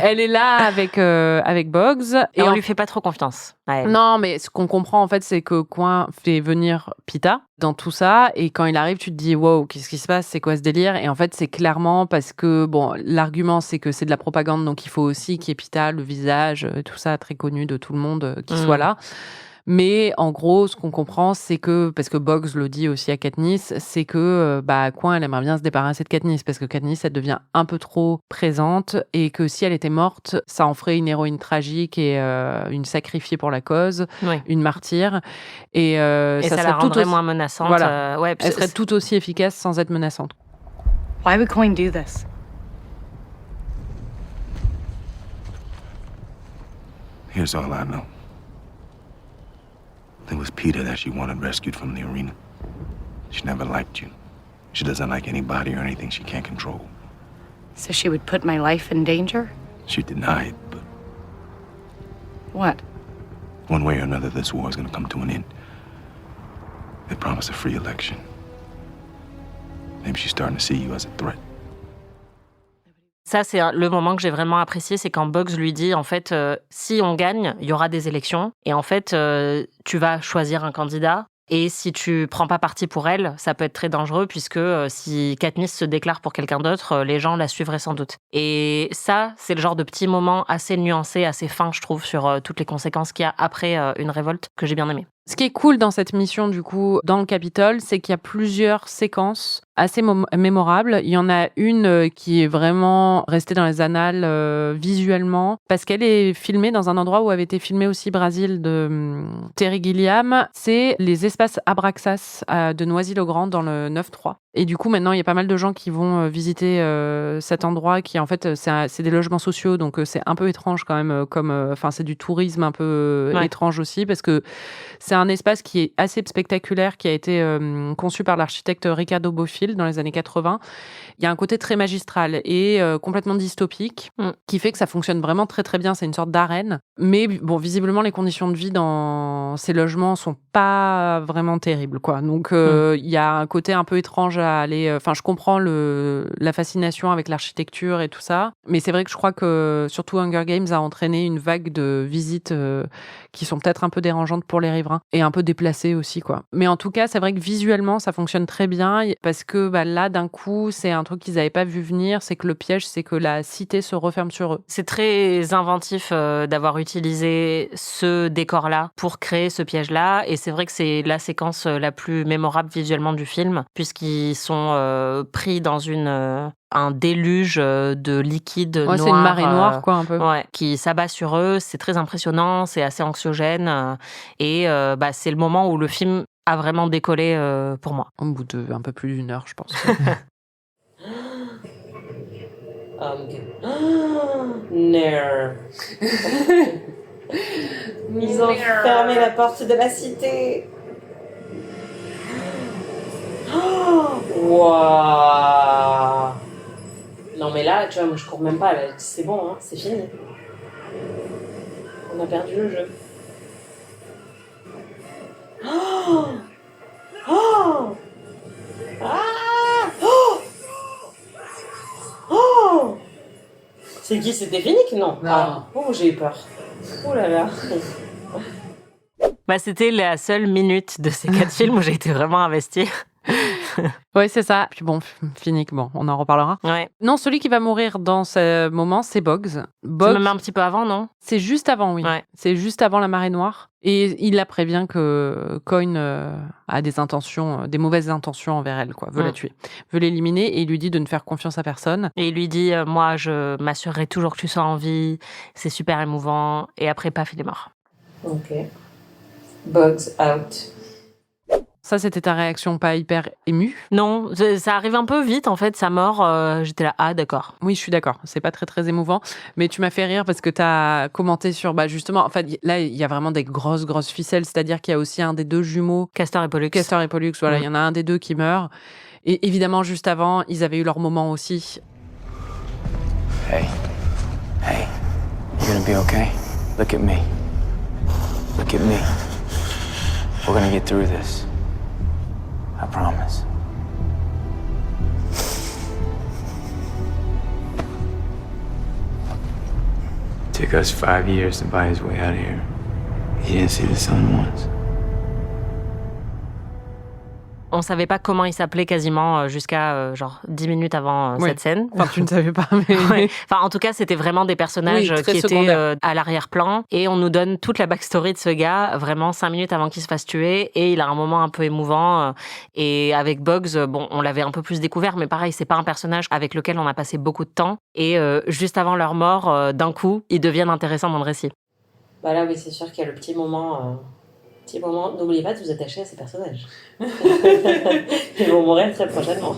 Elle est là avec Boggs Et on lui fait pas trop confiance. Ouais. Non, mais ce qu'on comprend en fait, c'est que Coin fait venir Pita dans tout ça, et quand il arrive, tu te dis wow, qu'est-ce qui se passe, c'est quoi ce délire? Et en fait, c'est clairement parce que bon, l'argument c'est que c'est de la propagande, donc il faut aussi qu'il y ait Pita, le visage, tout ça très connu de tout le monde, qui soit là. Mais en gros, ce qu'on comprend, c'est que, parce que Boggs le dit aussi à Katniss, c'est que Coin, elle aimerait bien se débarrasser de Katniss, parce que Katniss, elle devient un peu trop présente, et que si elle était morte, ça en ferait une héroïne tragique et une sacrifiée pour la cause, une martyre. Et ça la rendrait moins menaçante. Voilà. Elle serait tout aussi efficace sans être menaçante. Why would Coin do this? Here's all I know. It was Peter that she wanted rescued from the arena. She never liked you. She doesn't like anybody or anything she can't control. So she would put my life in danger? She denied, but What? one way or another, this war is going to come to an end. They promise a free election. Maybe she's starting to see you as a threat. Ça, c'est le moment que j'ai vraiment apprécié, c'est quand Boggs lui dit, en fait, si on gagne, il y aura des élections, et en fait, tu vas choisir un candidat, et si tu prends pas parti pour elle, ça peut être très dangereux, puisque si Katniss se déclare pour quelqu'un d'autre, les gens la suivraient sans doute. Et ça, c'est le genre de petit moment assez nuancé, assez fin, je trouve, sur toutes les conséquences qu'il y a après une révolte, que j'ai bien aimé. Ce qui est cool dans cette mission, du coup, dans le Capitole, c'est qu'il y a plusieurs séquences assez mémorables. Il y en a une qui est vraiment restée dans les annales visuellement, parce qu'elle est filmée dans un endroit où avait été filmé aussi Brasil de Terry Gilliam. C'est les espaces Abraxas de Noisy-le-Grand dans le 9-3. Et du coup, maintenant, il y a pas mal de gens qui vont visiter cet endroit qui, en fait, c'est des logements sociaux, donc c'est un peu étrange quand même, c'est du tourisme un peu étrange aussi, parce que c'est un espace qui est assez spectaculaire, qui a été conçu par l'architecte Ricardo Bofill dans les années 80. Il y a un côté très magistral et complètement dystopique, qui fait que ça fonctionne vraiment très très bien. C'est une sorte d'arène. Mais bon, visiblement, les conditions de vie dans ces logements sont pas vraiment terribles, quoi. Donc, il y a un côté un peu étrange à aller... Enfin, je comprends la fascination avec l'architecture et tout ça. Mais c'est vrai que je crois que, surtout Hunger Games a entraîné une vague de visites qui sont peut-être un peu dérangeantes pour les riverains et un peu déplacées aussi, quoi. Mais en tout cas, c'est vrai que visuellement, ça fonctionne très bien parce que là, d'un coup, c'est un truc qu'ils n'avaient pas vu venir. C'est que le piège, c'est que la cité se referme sur eux. C'est très inventif d'avoir utilisé ce décor-là pour créer ce piège-là. Et c'est vrai que c'est la séquence la plus mémorable visuellement du film, puisqu'ils sont pris dans un déluge de liquide noir. C'est une marée noire, quoi, un peu. Qui s'abat sur eux. C'est très impressionnant, c'est assez anxiogène. Et c'est le moment où le film a vraiment décollé pour moi. Au bout de un peu plus d'une heure, je pense. Ils ont fermé la porte de la cité. Waouh. Non mais là, tu vois, moi je cours même pas, là. C'est bon, hein, c'est fini. On a perdu le jeu. Oh. Oh. Ah. Oh. Oh. C'est qui? C'était Finnick? Non. Oh, j'ai eu peur. Oh là là. C'était la seule minute de ces 4 films où j'ai été vraiment investie. Oui, c'est ça. Puis bon, Finnick, on en reparlera. Ouais. Non, celui qui va mourir dans ce moment, c'est Boggs. C'est même un petit peu avant, non? C'est juste avant, oui. Ouais. C'est juste avant la marée noire. Et il la prévient que Coin a des intentions, des mauvaises intentions envers elle, quoi. Veut la tuer, veut l'éliminer, et il lui dit de ne faire confiance à personne. Et il lui dit, moi, je m'assurerai toujours que tu sois en vie. C'est super émouvant. Et après, paf, il est mort. Ok. Boggs out. Ça, c'était ta réaction pas hyper émue? Non, ça arrive un peu vite, en fait, sa mort. J'étais là, ah, d'accord. Oui, je suis d'accord. C'est pas très, très émouvant. Mais tu m'as fait rire parce que tu as commenté sur, justement, en fait, là, il y a vraiment des grosses, grosses ficelles. C'est-à-dire qu'il y a aussi un des deux jumeaux. Castor et Pollux. Castor et Pollux, voilà. Il y en a un des deux qui meurt. Et évidemment, juste avant, ils avaient eu leur moment aussi. Hey. Hey. You gonna be okay? Look at me. Look at me. We're gonna get through this. I promise. Took us 5 years to buy his way out of here. He didn't see the sun once. On savait pas comment il s'appelait quasiment jusqu'à 10 minutes avant cette scène. Enfin, tu ne savais pas, mais... Ouais. Enfin, en tout cas, c'était vraiment des personnages qui étaient à l'arrière-plan. Et on nous donne toute la backstory de ce gars, vraiment 5 minutes avant qu'il se fasse tuer. Et il a un moment un peu émouvant. Et avec Bugs, on l'avait un peu plus découvert, mais pareil, c'est pas un personnage avec lequel on a passé beaucoup de temps. Et juste avant leur mort, d'un coup, ils deviennent intéressants dans le récit. Bah là, oui, c'est sûr qu'il y a le petit moment... N'oubliez pas de vous attacher à ces personnages. Ils vont mourir très prochainement.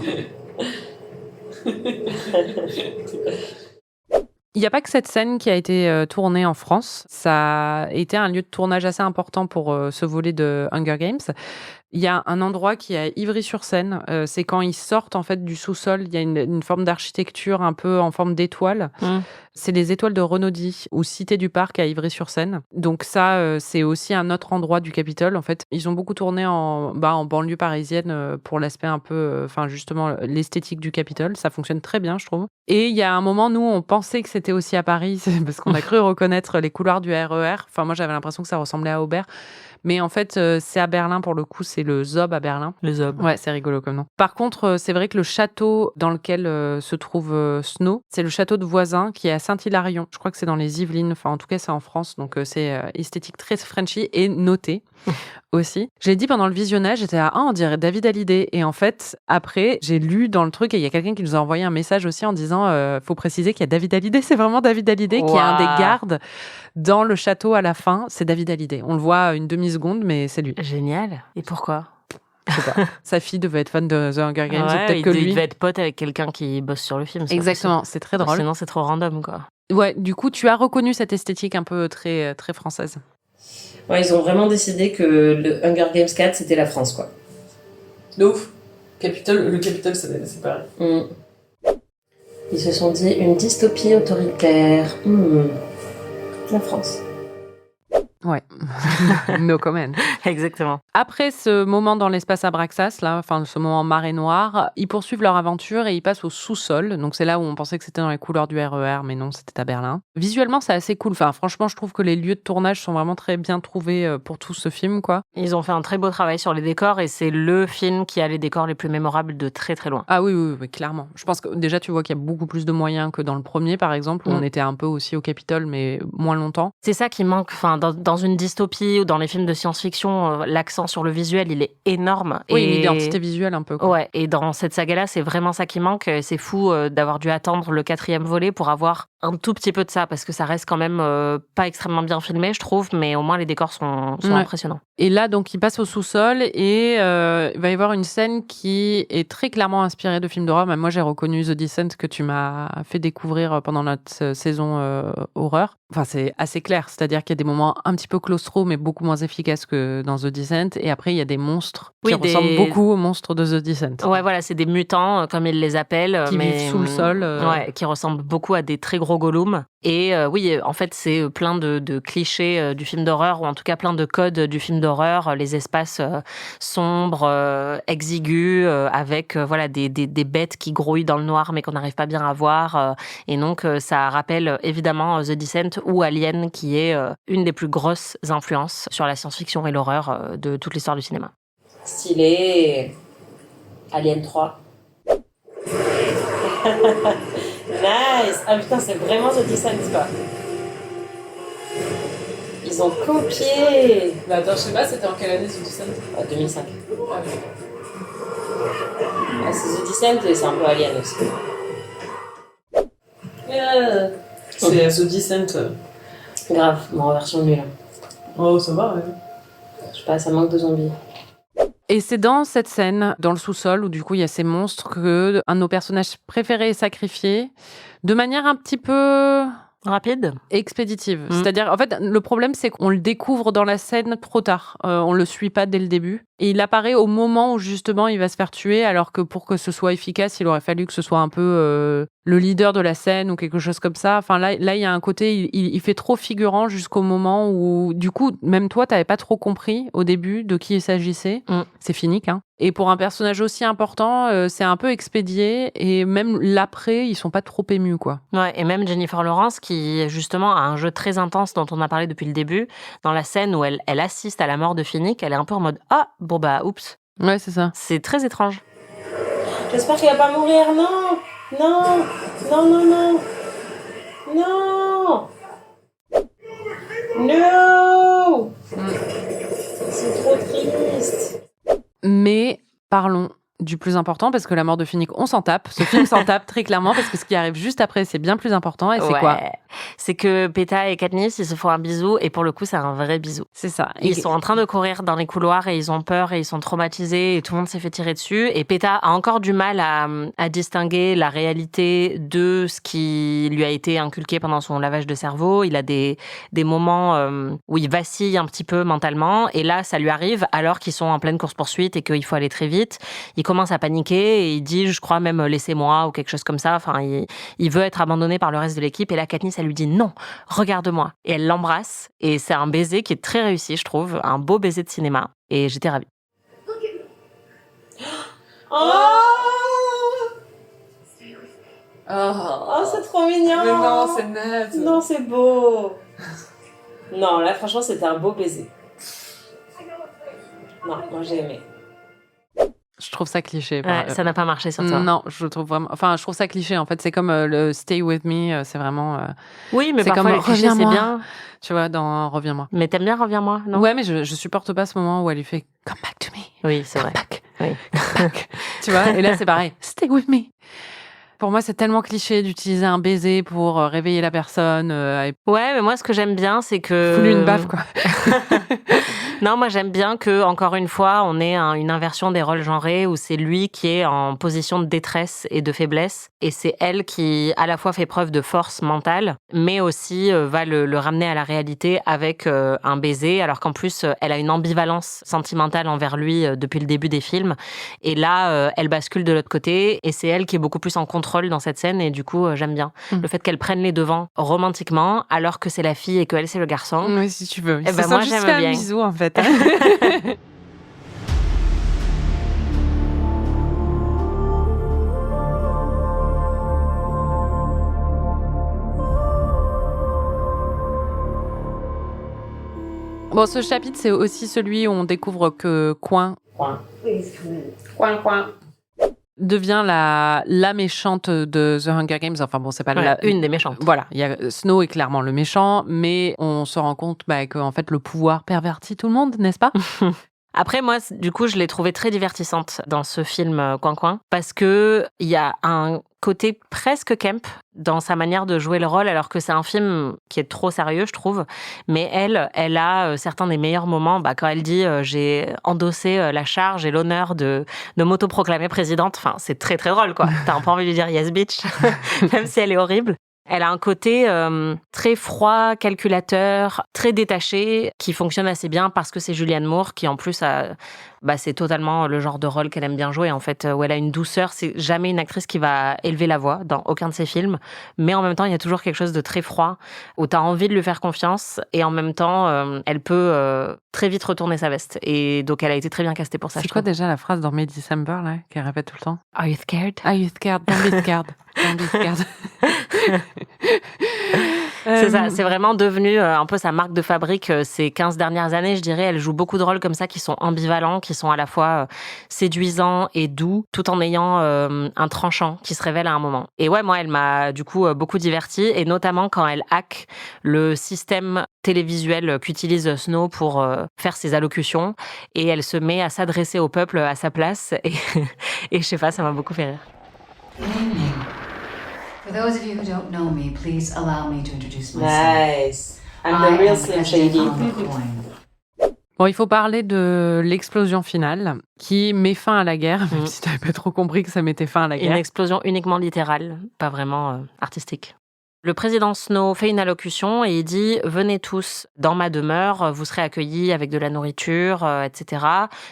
Il n'y a pas que cette scène qui a été tournée en France. Ça a été un lieu de tournage assez important pour ce volet de Hunger Games. Il y a un endroit qui est à Ivry-sur-Seine. C'est quand ils sortent en fait du sous-sol. Il y a une forme d'architecture un peu en forme d'étoile. C'est les étoiles de Renaudie ou Cité du Parc à Ivry-sur-Seine. Donc ça, c'est aussi un autre endroit du Capitole. En fait, ils ont beaucoup tourné en banlieue parisienne pour l'aspect un peu, justement, l'esthétique du Capitole. Ça fonctionne très bien, je trouve. Et il y a un moment, nous, on pensait que c'était aussi à Paris parce qu'on a cru reconnaître les couloirs du RER. Enfin, moi, j'avais l'impression que ça ressemblait à Aubert. Mais en fait, c'est à Berlin pour le coup, c'est le Zob à Berlin. Le Zob. Ouais, c'est rigolo comme nom. Par contre, c'est vrai que le château dans lequel se trouve Snow, c'est le château de Voisin qui est à Saint-Hilarion. Je crois que c'est dans les Yvelines, enfin en tout cas c'est en France, donc c'est esthétique très Frenchy et noté aussi. J'ai dit pendant le visionnage, j'étais là, on dirait David Hallyday. Et en fait, après, j'ai lu dans le truc et il y a quelqu'un qui nous a envoyé un message aussi en disant, faut préciser qu'il y a David Hallyday, c'est vraiment David Hallyday qui est un des gardes dans le château à la fin, c'est David Hallyday. On le voit une demi-seconde, mais c'est lui. Génial. Et pourquoi ? Je sais pas. Sa fille devait être fan de The Hunger Games, Ouais, peut-être que lui. Il devait être pote avec quelqu'un qui bosse sur le film. Exactement, c'est très drôle. Sinon, c'est trop random, quoi. Ouais, du coup, tu as reconnu cette esthétique un peu très, très française. Ouais, ils ont vraiment décidé que le Hunger Games 4, c'était la France, quoi. De ouf. Le Capitole, c'est pareil. Ils se sont dit une dystopie autoritaire. La France. Ouais, no comment. Exactement. Après ce moment dans l'espace Abraxas, là, enfin ce moment marée noire, ils poursuivent leur aventure et ils passent au sous-sol. Donc c'est là où on pensait que c'était dans les couloirs du RER, mais non, c'était à Berlin. Visuellement, c'est assez cool. Enfin, franchement, je trouve que les lieux de tournage sont vraiment très bien trouvés pour tout ce film, quoi. Ils ont fait un très beau travail sur les décors et c'est le film qui a les décors les plus mémorables de très très loin. Ah oui, clairement. Je pense que déjà, tu vois qu'il y a beaucoup plus de moyens que dans le premier, par exemple, où on était un peu aussi au Capitole, mais moins longtemps. C'est ça qui manque. Enfin, dans une dystopie ou dans les films de science-fiction, l'accent sur le visuel, il est énorme. Oui, une identité visuelle un peu, quoi. Ouais, et dans cette saga-là, c'est vraiment ça qui manque. C'est fou d'avoir dû attendre le 4e volet pour avoir un tout petit peu de ça, parce que ça reste quand même pas extrêmement bien filmé, je trouve, mais au moins les décors sont impressionnants. Et là, donc, il passe au sous-sol et il va y avoir une scène qui est très clairement inspirée de films d'horreur. Même moi, j'ai reconnu The Descent que tu m'as fait découvrir pendant notre saison horreur. Enfin, c'est assez clair, c'est-à-dire qu'il y a des moments un petit peu claustro, mais beaucoup moins efficaces que dans The Descent. Et après, il y a des monstres qui ressemblent beaucoup aux monstres de The Descent. Ouais, voilà, c'est des mutants, comme ils les appellent. Qui vivent sous le sol. Ouais, qui ressemblent beaucoup à des très gros golems. Et oui, en fait, c'est plein de clichés du film d'horreur, ou en tout cas plein de codes du film d'horreur, les espaces sombres, exigus, avec voilà des bêtes qui grouillent dans le noir, mais qu'on n'arrive pas bien à voir. Et donc, ça rappelle évidemment The Descent ou Alien, qui est une des plus grosses influences sur la science-fiction et l'horreur de toute l'histoire du cinéma. Stylé. Alien 3. Nice. Ah putain, c'est vraiment The Descent, quoi. Ils ont copié. Bah attends, je sais pas, c'était en quelle année The Descent? 2005. Ah oui. Ah, c'est The Descent et c'est un peu Alien aussi. C'est The Descent. Grave, mais en version nulle. Oh, ça va, ouais. Je sais pas, ça manque de zombies. Et c'est dans cette scène, dans le sous-sol, où du coup il y a ces monstres, que un de nos personnages préférés est sacrifié de manière un petit peu rapide, expéditive. C'est-à-dire, en fait, le problème c'est qu'on le découvre dans la scène trop tard. On le suit pas dès le début. Et il apparaît au moment où justement il va se faire tuer, alors que pour que ce soit efficace, il aurait fallu que ce soit un peu le leader de la scène ou quelque chose comme ça. Enfin là il y a un côté, il fait trop figurant jusqu'au moment où, du coup, même toi, t'avais pas trop compris au début de qui il s'agissait. C'est Finnick, hein. Et pour un personnage aussi important, c'est un peu expédié, et même l'après, ils sont pas trop émus, quoi. Ouais, et même Jennifer Lawrence, qui justement a un jeu très intense dont on a parlé depuis le début, dans la scène où elle assiste à la mort de Finnick, elle est un peu en mode « Ah, bon bah, oups ». Ouais, c'est ça. C'est très étrange. J'espère qu'il va pas mourir, non. Non, non, non, non. Non. No. C'est trop triste. Mais parlons du plus important, parce que la mort de Finnick, on s'en tape. Ce film s'en tape très clairement, parce que ce qui arrive juste après, c'est bien plus important. Et c'est quoi? C'est que Peeta et Katniss, ils se font un bisou, et pour le coup, c'est un vrai bisou. C'est ça. Ils sont en train de courir dans les couloirs, et ils ont peur, et ils sont traumatisés, et tout le monde s'est fait tirer dessus. Et Peeta a encore du mal à distinguer la réalité de ce qui lui a été inculqué pendant son lavage de cerveau. Il a des moments où il vacille un petit peu mentalement, et là, ça lui arrive alors qu'ils sont en pleine course-poursuite et qu'il faut aller très vite. Il commence à paniquer et il dit, je crois même, laissez-moi, ou quelque chose comme ça. Enfin, il veut être abandonné par le reste de l'équipe, et là, Katniss, elle lui dit non, regarde-moi. Et elle l'embrasse, et c'est un baiser qui est très réussi, je trouve, un beau baiser de cinéma, et j'étais ravie. Oh, c'est trop mignon. Mais non, c'est net. Non, c'est beau. Non, là, franchement, c'était un beau baiser. Non, moi, j'ai aimé. Je trouve ça cliché. Ouais, ça n'a pas marché sur toi. Non, je trouve vraiment. Enfin, je trouve ça cliché. En fait, c'est comme le Stay With Me. C'est vraiment. Oui, mais c'est parfois comme les clichés, c'est bien. Tu vois, dans Reviens-moi. Mais t'aimes bien Reviens-moi, non? Ouais, mais je supporte pas ce moment où elle lui fait Come back to me. Oui, c'est vrai. Back. Oui. Come back. Tu vois, et là, c'est pareil. Stay with me. Pour moi, c'est tellement cliché d'utiliser un baiser pour réveiller la personne. Ouais, mais moi, ce que j'aime bien, c'est que... Fous-lui une baffe, quoi. Non, moi, j'aime bien que, encore une fois, on ait une inversion des rôles genrés où c'est lui qui est en position de détresse et de faiblesse. Et c'est elle qui, à la fois, fait preuve de force mentale, mais aussi va le ramener à la réalité avec un baiser, alors qu'en plus, elle a une ambivalence sentimentale envers lui depuis le début des films. Et là, elle bascule de l'autre côté, et c'est elle qui est beaucoup plus en contrôle dans cette scène, et du coup, j'aime bien. Le fait qu'elle prenne les devants romantiquement, alors que c'est la fille et qu'elle, c'est le garçon. Oui, si tu veux. Eh ben, moi, j'aime bien. Un bisou, en fait. Bon, ce chapitre, c'est aussi celui où on découvre que Coin devient la méchante de The Hunger Games. Enfin bon, c'est pas une des méchantes. Voilà, Snow est clairement le méchant, mais on se rend compte qu'en fait le pouvoir pervertit tout le monde, n'est-ce pas? Après, moi, du coup, je l'ai trouvée très divertissante dans ce film Coin, parce que il y a un côté presque camp dans sa manière de jouer le rôle, alors que c'est un film qui est trop sérieux, je trouve. Mais elle a certains des meilleurs moments, quand elle dit j'ai endossé la charge et l'honneur de m'autoproclamer présidente. Enfin, c'est très très drôle, quoi. T'as un peu envie de lui dire yes bitch, même si elle est horrible. Elle a un côté très froid, calculateur, très détaché, qui fonctionne assez bien parce que c'est Julianne Moore qui, en plus, c'est totalement le genre de rôle qu'elle aime bien jouer, en fait, où elle a une douceur. C'est jamais une actrice qui va élever la voix dans aucun de ses films, mais en même temps, il y a toujours quelque chose de très froid, où t'as envie de lui faire confiance, et en même temps, elle peut très vite retourner sa veste. Et donc, elle a été très bien castée pour ça. C'est quoi déjà la phrase dans May December, là, qu'elle répète tout le temps? Are you scared? Are you scared? Don't be scared. Don't be scared. C'est ça, c'est vraiment devenu un peu sa marque de fabrique ces 15 dernières années, je dirais. Elle joue beaucoup de rôles comme ça qui sont ambivalents, qui sont à la fois séduisants et doux, tout en ayant un tranchant qui se révèle à un moment. Et ouais, moi, elle m'a du coup beaucoup divertie, et notamment quand elle hack le système télévisuel qu'utilise Snow pour faire ses allocutions, et elle se met à s'adresser au peuple à sa place, et je sais pas, ça m'a beaucoup fait rire. Good evening. For those of you who don't know me, please allow me to introduce myself. Nice. I'm the real Slim Shady. Bon, il faut parler de l'explosion finale qui met fin à la guerre, même si tu n'avais pas trop compris que ça mettait fin à la guerre. Une explosion uniquement littérale, pas vraiment artistique. Le président Snow fait une allocution et il dit « Venez tous dans ma demeure, vous serez accueillis avec de la nourriture, etc. »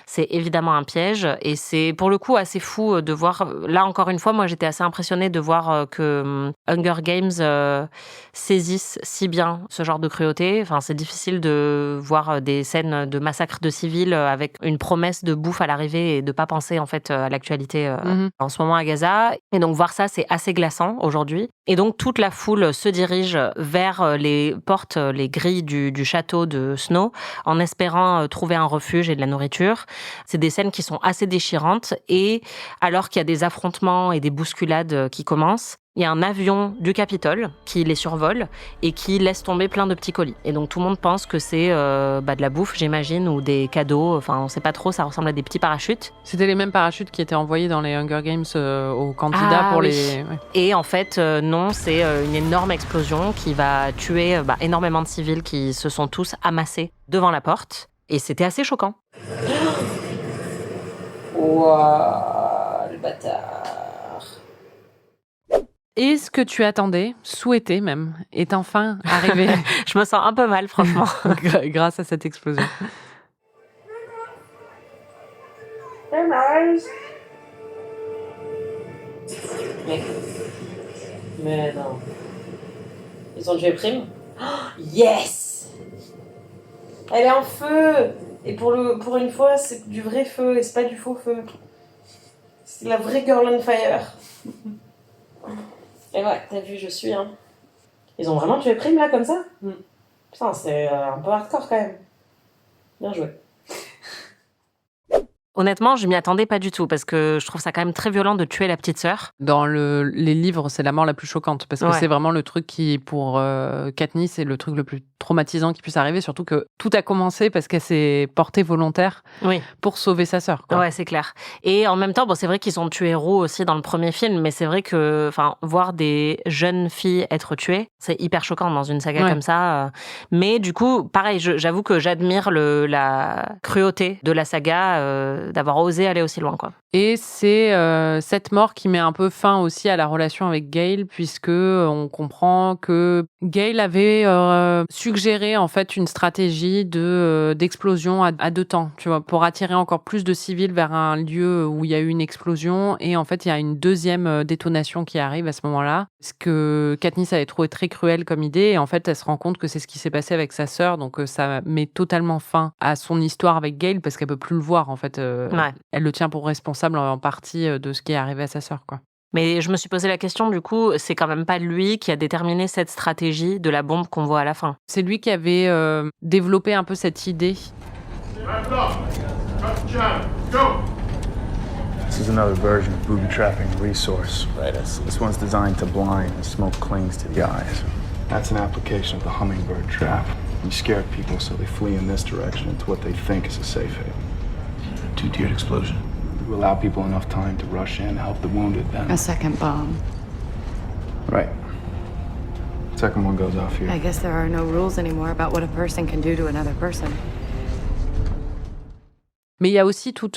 C'est évidemment un piège et c'est pour le coup assez fou de voir... Là, encore une fois, moi, j'étais assez impressionnée de voir que Hunger Games saisissent si bien ce genre de cruauté. Enfin, c'est difficile de voir des scènes de massacre de civils avec une promesse de bouffe à l'arrivée et de pas penser en fait à l'actualité en ce moment à Gaza. Et donc, voir ça, c'est assez glaçant aujourd'hui. Et donc, toute la foule se dirige vers les portes, les grilles du château de Snow, en espérant trouver un refuge et de la nourriture. C'est des scènes qui sont assez déchirantes et alors qu'il y a des affrontements et des bousculades qui commencent, il y a un avion du Capitole qui les survole et qui laisse tomber plein de petits colis. Et donc tout le monde pense que c'est de la bouffe, j'imagine, ou des cadeaux. Enfin, on sait pas trop, ça ressemble à des petits parachutes. C'était les mêmes parachutes qui étaient envoyés dans les Hunger Games aux candidats pour les... Ouais. Et en fait, non, c'est une énorme explosion qui va tuer énormément de civils qui se sont tous amassés devant la porte. Et c'était assez choquant. Waouh, le bâtard. Et ce que tu attendais, souhaitais même, est enfin arrivé. Je me sens un peu mal, franchement. Grâce à cette explosion. Mais non. Ils ont tué Prime. Oh, yes! Elle est en feu! Et pour une fois, c'est du vrai feu et c'est pas du faux feu. C'est la vraie girl on fire. Et ouais, t'as vu, je suis, hein. Ils ont vraiment tué Prime, là, comme ça? Putain, c'est un peu hardcore, quand même. Bien joué. Honnêtement, je m'y attendais pas du tout parce que je trouve ça quand même très violent de tuer la petite sœur. Dans les livres, c'est la mort la plus choquante parce que c'est vraiment le truc qui, pour Katniss, c'est le truc le plus traumatisant qui puisse arriver, surtout que tout a commencé parce qu'elle s'est portée volontaire pour sauver sa sœur. Quoi. Ouais, c'est clair. Et en même temps, bon, c'est vrai qu'ils ont tué Rue aussi dans le premier film, mais c'est vrai que voir des jeunes filles être tuées, c'est hyper choquant dans une saga comme ça. Mais du coup, pareil, j'avoue que j'admire la cruauté de la saga, d'avoir osé aller aussi loin, quoi. Et c'est cette mort qui met un peu fin aussi à la relation avec Gale, puisque on comprend que Gale avait suggéré en fait une stratégie d'explosion à deux temps, tu vois, pour attirer encore plus de civils vers un lieu où il y a eu une explosion. Et en fait, il y a une deuxième détonation qui arrive à ce moment-là, ce que Katniss avait trouvé très cruel comme idée. Et en fait, elle se rend compte que c'est ce qui s'est passé avec sa sœur, donc ça met totalement fin à son histoire avec Gale parce qu'elle peut plus le voir en fait. Elle le tient pour responsable en partie de ce qui est arrivé à sa sœur, quoi. Mais je me suis posé la question, du coup, c'est quand même pas lui qui a déterminé cette stratégie de la bombe qu'on voit à la fin. C'est lui qui avait développé un peu cette idée. This is another version of booby trapping a resource. Right. This one's designed to blind and smoke clings to the eyes. That's an application of the hummingbird trap. You scare people so they flee in this direction into what they think is a safe haven. Two-tiered explosion. You allow people enough time to rush in, help the wounded, then... A second bomb. Right. Second one goes off here. I guess there are no rules anymore about what a person can do to another person. Mais il y a aussi tout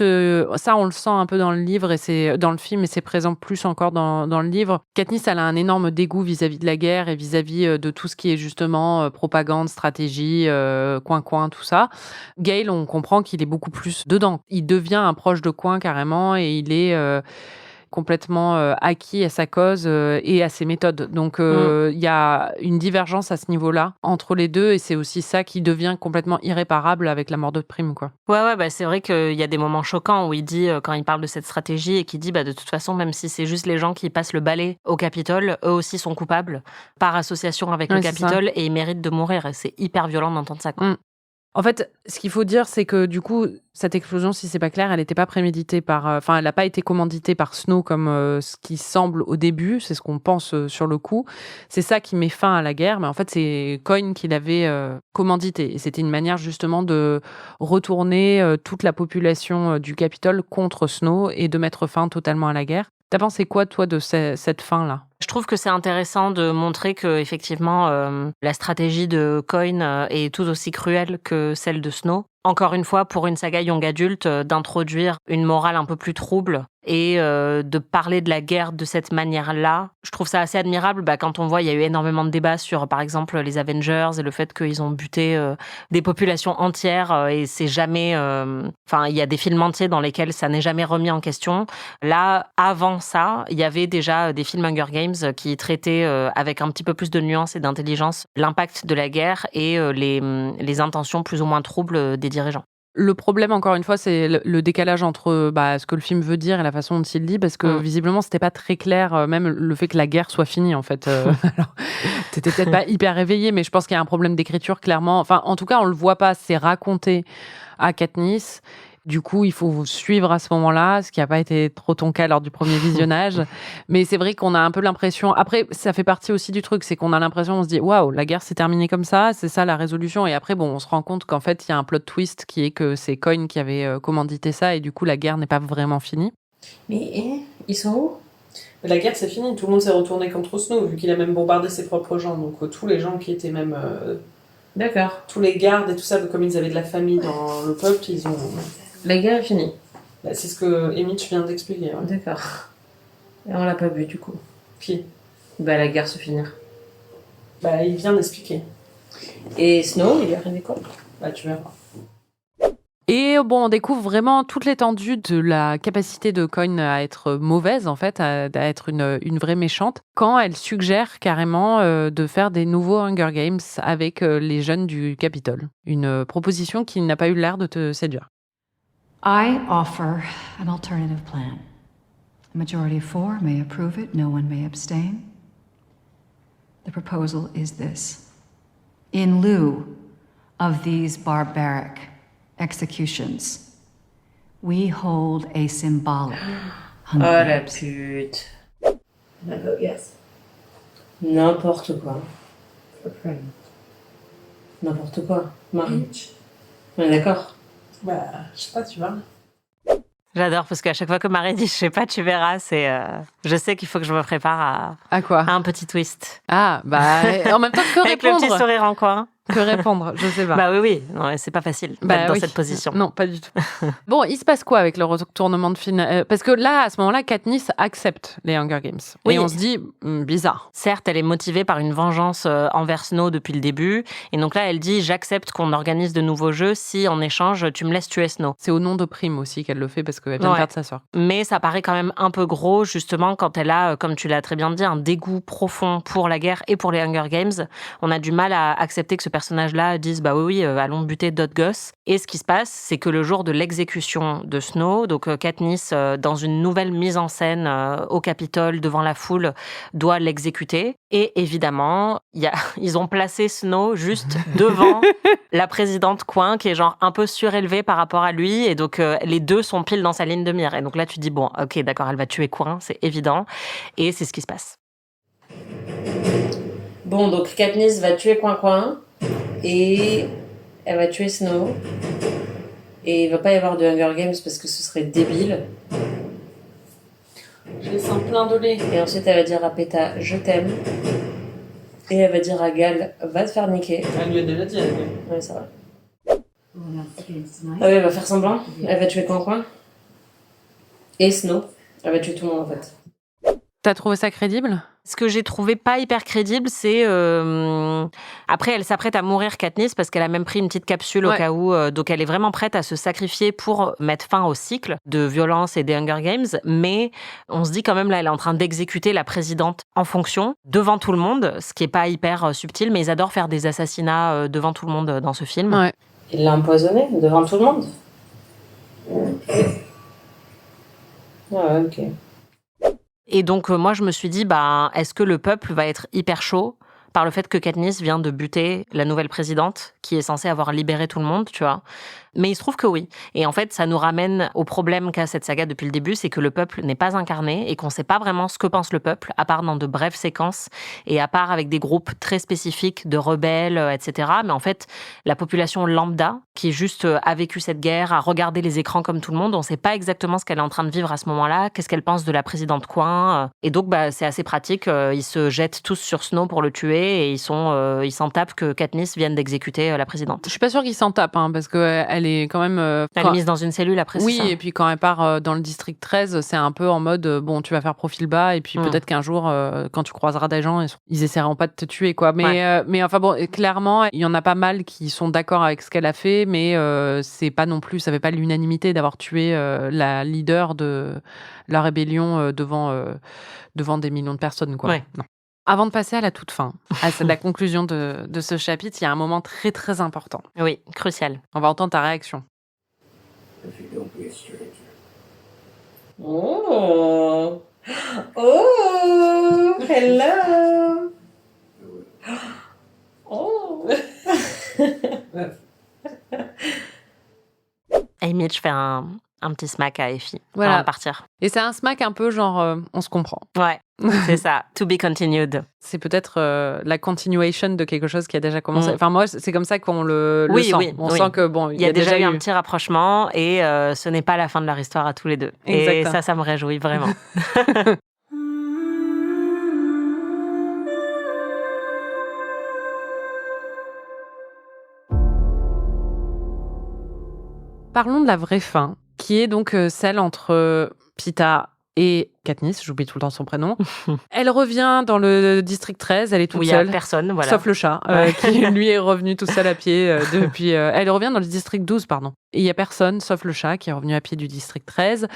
ça, on le sent un peu dans le livre et c'est dans le film, et c'est présent plus encore dans le livre. Katniss, elle a un énorme dégoût vis-à-vis de la guerre et vis-à-vis de tout ce qui est justement propagande, stratégie, coin-coin, tout ça. Gale, on comprend qu'il est beaucoup plus dedans. Il devient un proche de coin carrément et il est complètement acquis à sa cause et à ses méthodes. Donc, il y a une divergence à ce niveau-là entre les deux et c'est aussi ça qui devient complètement irréparable avec la mort de Prime, quoi. Ouais, c'est vrai qu'il y a des moments choquants où il dit, quand il parle de cette stratégie et qu'il dit, de toute façon, même si c'est juste les gens qui passent le balai au Capitole, eux aussi sont coupables par association avec le Capitole et ils méritent de mourir. Et c'est hyper violent d'entendre ça, quoi. En fait, ce qu'il faut dire, c'est que du coup, cette explosion, si c'est pas clair, elle n'était pas préméditée elle n'a pas été commanditée par Snow comme ce qui semble au début. C'est ce qu'on pense sur le coup. C'est ça qui met fin à la guerre, mais en fait, c'est Coin qui l'avait commandité. Et c'était une manière justement de retourner toute la population du Capitole contre Snow et de mettre fin totalement à la guerre. T'as pensé quoi, toi, de cette fin-là ? Je trouve que c'est intéressant de montrer que effectivement la stratégie de Coin est tout aussi cruelle que celle de Snow. encore une fois, pour une saga young adulte, d'introduire une morale un peu plus trouble et de parler de la guerre de cette manière-là. Je trouve ça assez admirable quand on voit, il y a eu énormément de débats sur, par exemple, les Avengers et le fait qu'ils ont buté des populations entières et c'est jamais... Enfin, il y a des films entiers dans lesquels ça n'est jamais remis en question. Là, avant ça, il y avait déjà des films Hunger Games qui traitaient avec un petit peu plus de nuances et d'intelligence l'impact de la guerre et les intentions plus ou moins troubles des dirigeants. Le problème, encore une fois, c'est le décalage entre ce que le film veut dire et la façon dont il le dit, parce que visiblement, c'était pas très clair, même le fait que la guerre soit finie, en fait. Alors, t'étais peut-être pas hyper réveillé, mais je pense qu'il y a un problème d'écriture, clairement. Enfin, en tout cas, on le voit pas, c'est raconté à Katniss. Du coup, il faut suivre à ce moment-là, ce qui n'a pas été trop ton cas lors du premier visionnage. Mais c'est vrai qu'on a un peu l'impression... Après, ça fait partie aussi du truc, c'est qu'on a l'impression, on se dit, waouh, la guerre s'est terminée comme ça, c'est ça la résolution. Et après, on se rend compte qu'en fait, il y a un plot twist qui est que c'est Coin qui avait commandité ça, et du coup, la guerre n'est pas vraiment finie. Mais ils sont où? La guerre, c'est fini. Tout le monde s'est retourné contre Snow, vu qu'il a même bombardé ses propres gens. Donc, tous les gens qui étaient même... D'accord. Tous les gardes et tout ça, comme ils avaient de la famille dans le peuple, ils ont... La guerre est finie. C'est ce que Emmett vient d'expliquer. Ouais. D'accord. Et on l'a pas vu, du coup. Qui? La guerre se finir. Il vient d'expliquer. Et Snow, il est arrivé quoi? Tu verras. Et on découvre vraiment toute l'étendue de la capacité de Coin à être mauvaise, en fait, à être une vraie méchante, quand elle suggère carrément de faire des nouveaux Hunger Games avec les jeunes du Capitole. Une proposition qui n'a pas eu l'air de te séduire. I offer an alternative plan. A majority of 4 may approve it, no one may abstain. The proposal is this. In lieu of these barbaric executions, we hold a symbolic Hunger Oh la Games. pute. Yes. N'importe quoi. N'importe quoi. Marie. On est d'accord? Je sais pas, tu vois. J'adore, parce qu'à chaque fois que Marie dit « je sais pas, tu verras », c'est... je sais qu'il faut que je me prépare À quoi? à un petit twist. Ah, en même temps, que Avec le répondre? petit sourire en coin. Que répondre? Je sais pas. Oui. Non, c'est pas facile d'être dans cette position. Non, pas du tout. Il se passe quoi avec le retournement de film? Parce que là, à ce moment-là, Katniss accepte les Hunger Games. Oui. Et on se dit, bizarre. Certes, elle est motivée par une vengeance envers Snow depuis le début. Et donc là, elle dit « j'accepte qu'on organise de nouveaux jeux si, en échange, tu me laisses tuer Snow ». C'est au nom de Prime aussi qu'elle le fait, parce qu'elle vient de perdre sa sœur. Mais ça paraît quand même un peu gros, justement, quand elle a, comme tu l'as très bien dit, un dégoût profond pour la guerre et pour les Hunger Games. On a du mal à accepter que ce personnage-là dise oui, allons buter d'autres gosses. Et ce qui se passe, c'est que le jour de l'exécution de Snow, donc Katniss, dans une nouvelle mise en scène au Capitole, devant la foule, doit l'exécuter. Et évidemment, ils ont placé Snow juste devant la présidente Coin, qui est genre un peu surélevée par rapport à lui. Et donc, les deux sont pile dans sa ligne de mire. Et donc là, tu dis, bon, ok, d'accord, elle va tuer Coin, c'est évident. Et c'est ce qui se passe. Bon, donc Katniss va tuer Coin et elle va tuer Snow. Et il va pas y avoir de Hunger Games parce que ce serait débile. Je les sens plein de lait. Et ensuite, elle va dire à Péta, je t'aime. Et elle va dire à Gal, va te faire niquer. Elle lui a déjà dit, elle. Ouais, ça va. Ah oui, elle va faire semblant. Elle va tuer Coin. Et Snow. Elle va tuer tout le monde en fait. T'as trouvé ça crédible? Ce que j'ai trouvé pas hyper crédible, c'est... Après, elle s'apprête à mourir, Katniss, parce qu'elle a même pris une petite capsule au cas où. Donc, elle est vraiment prête à se sacrifier pour mettre fin au cycle de violence et des Hunger Games. Mais on se dit quand même, là, elle est en train d'exécuter la présidente en fonction, devant tout le monde, ce qui est pas hyper subtil, mais ils adorent faire des assassinats devant tout le monde dans ce film. Ouais. Il l'a empoisonné devant tout le monde. Ah, ok. Et donc, moi, je me suis dit, est-ce que le peuple va être hyper chaud par le fait que Katniss vient de buter la nouvelle présidente, qui est censée avoir libéré tout le monde, tu vois? Mais il se trouve que oui. Et en fait, ça nous ramène au problème qu'a cette saga depuis le début, c'est que le peuple n'est pas incarné et qu'on ne sait pas vraiment ce que pense le peuple, à part dans de brèves séquences et à part avec des groupes très spécifiques de rebelles, etc. Mais en fait, la population lambda, qui juste a vécu cette guerre, a regardé les écrans comme tout le monde, on ne sait pas exactement ce qu'elle est en train de vivre à ce moment-là, qu'est-ce qu'elle pense de la présidente Coin. Et donc, c'est assez pratique. Ils se jettent tous sur Snow pour le tuer tuer et ils s'en tapent que Katniss vienne d'exécuter la présidente. Je suis pas sûre qu'ils s'en tapent, hein, parce qu'elle est quand même... Elle est mise dans une cellule après, oui, c'est ça. et puis quand elle part dans le district 13, c'est un peu en mode, bon, tu vas faire profil bas, et puis peut-être qu'un jour, quand tu croiseras des gens, ils essaieront pas de te tuer, quoi. Mais enfin bon, clairement, il y en a pas mal qui sont d'accord avec ce qu'elle a fait, mais c'est pas non plus, ça fait pas l'unanimité d'avoir tué la leader de la rébellion devant des millions de personnes, quoi. Ouais. Non. Avant de passer à la toute fin, à la conclusion de ce chapitre, il y a un moment très très important. Oui, crucial. On va entendre ta réaction. Oh, oh, hello. Oh. Haymitch fait un petit smack à Effie Voilà. avant de partir. Et c'est un smack un peu genre, on se comprend. Ouais, c'est ça. To be continued. C'est peut-être la continuation de quelque chose qui a déjà commencé. Enfin, moi, c'est comme ça qu'on le sent. Oui, on sent que, bon, il y a déjà eu un petit rapprochement et ce n'est pas la fin de leur histoire à tous les deux. Exactement. Et ça me réjouit vraiment. Parlons de la vraie fin, qui est donc celle entre Peeta et Katniss, j'oublie tout le temps son prénom. Elle revient dans le district 13, elle est toute où il seule. y a personne, voilà. Sauf le chat, qui lui est revenu tout seul à pied depuis... elle revient dans le district 12, pardon. Et il y a personne, sauf le chat, qui est revenu à pied du district 13.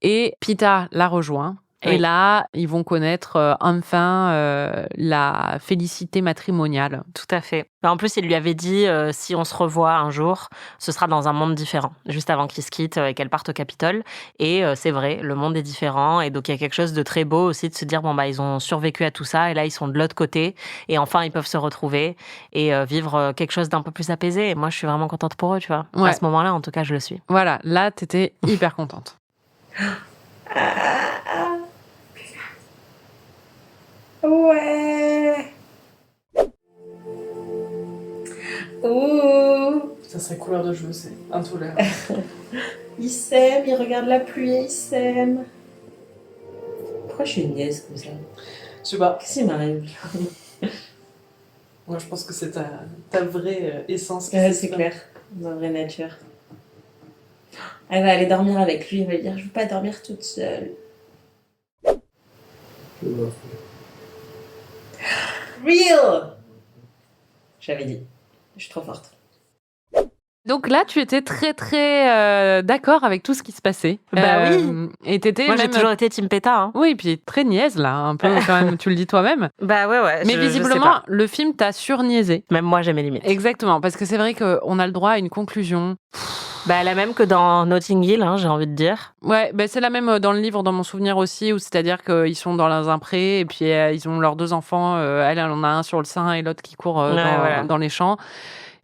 Et Peeta la rejoint. Oui. Et là, ils vont connaître enfin la félicité matrimoniale. Tout à fait. En plus, il lui avait dit, si on se revoit un jour, ce sera dans un monde différent, juste avant qu'ils se quittent et qu'elle parte au Capitole. Et c'est vrai, le monde est différent. Et donc, il y a quelque chose de très beau aussi de se dire, bon, bah, ils ont survécu à tout ça. Et là, ils sont de l'autre côté. Et enfin, ils peuvent se retrouver et vivre quelque chose d'un peu plus apaisé. Et moi, je suis vraiment contente pour eux, tu vois. Ouais. À ce moment-là, en tout cas, je le suis. Voilà, là, t'étais hyper contente. Ouais. Ouh. Ça serait couleur de cheveux, c'est intolérable. Il s'aime, il regarde la pluie et il s'aime. Pourquoi je suis une niaise comme ça? Je sais pas. Qu'est-ce qui m'arrive? Moi, je pense que c'est ta vraie essence. qui C'est s'exprime. clair, ma vraie nature. Elle va aller dormir avec lui, elle va lui dire je veux pas dormir toute seule. Real! J'avais dit, je suis trop forte. Donc là, tu étais très, très d'accord avec tout ce qui se passait. Bah oui. Et t'étais Moi, j'ai même... toujours été Team Péta. Hein. Oui, puis très niaise, là, un peu quand même, tu le dis toi-même. Bah ouais. Mais je sais visiblement, pas. le film t'a surniaisé. Même moi, j'ai mes limites. Exactement, parce que c'est vrai qu'on a le droit à une conclusion. Bah, la même que dans Notting Hill, hein, j'ai envie de dire. Ouais, ben c'est la même dans le livre, dans mon souvenir aussi, où c'est-à-dire qu'ils sont dans un pré et puis ils ont leurs deux enfants. Elle en a un sur le sein et l'autre qui court voilà. dans les champs.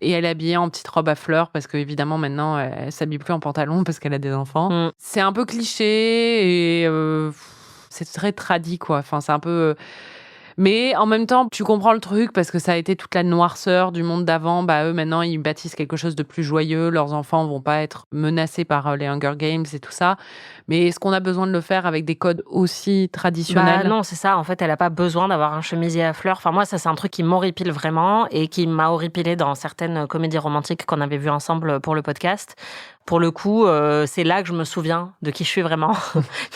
Et elle est habillée en petite robe à fleurs parce qu'évidemment, maintenant, elle s'habille plus en pantalon parce qu'elle a des enfants. Mm. C'est un peu cliché et c'est très tradi, quoi. Enfin, c'est un peu... Mais en même temps, tu comprends le truc parce que ça a été toute la noirceur du monde d'avant. Bah, eux, maintenant, ils bâtissent quelque chose de plus joyeux. Leurs enfants vont pas être menacés par les Hunger Games et tout ça. Mais est-ce qu'on a besoin de le faire avec des codes aussi traditionnels? Bah non, c'est ça. En fait, elle a pas besoin d'avoir un chemisier à fleurs. Enfin, moi, ça, c'est un truc qui m'horripile vraiment et qui m'a horripilé dans certaines comédies romantiques qu'on avait vues ensemble pour le podcast. Pour le coup, c'est là que je me souviens de qui je suis vraiment.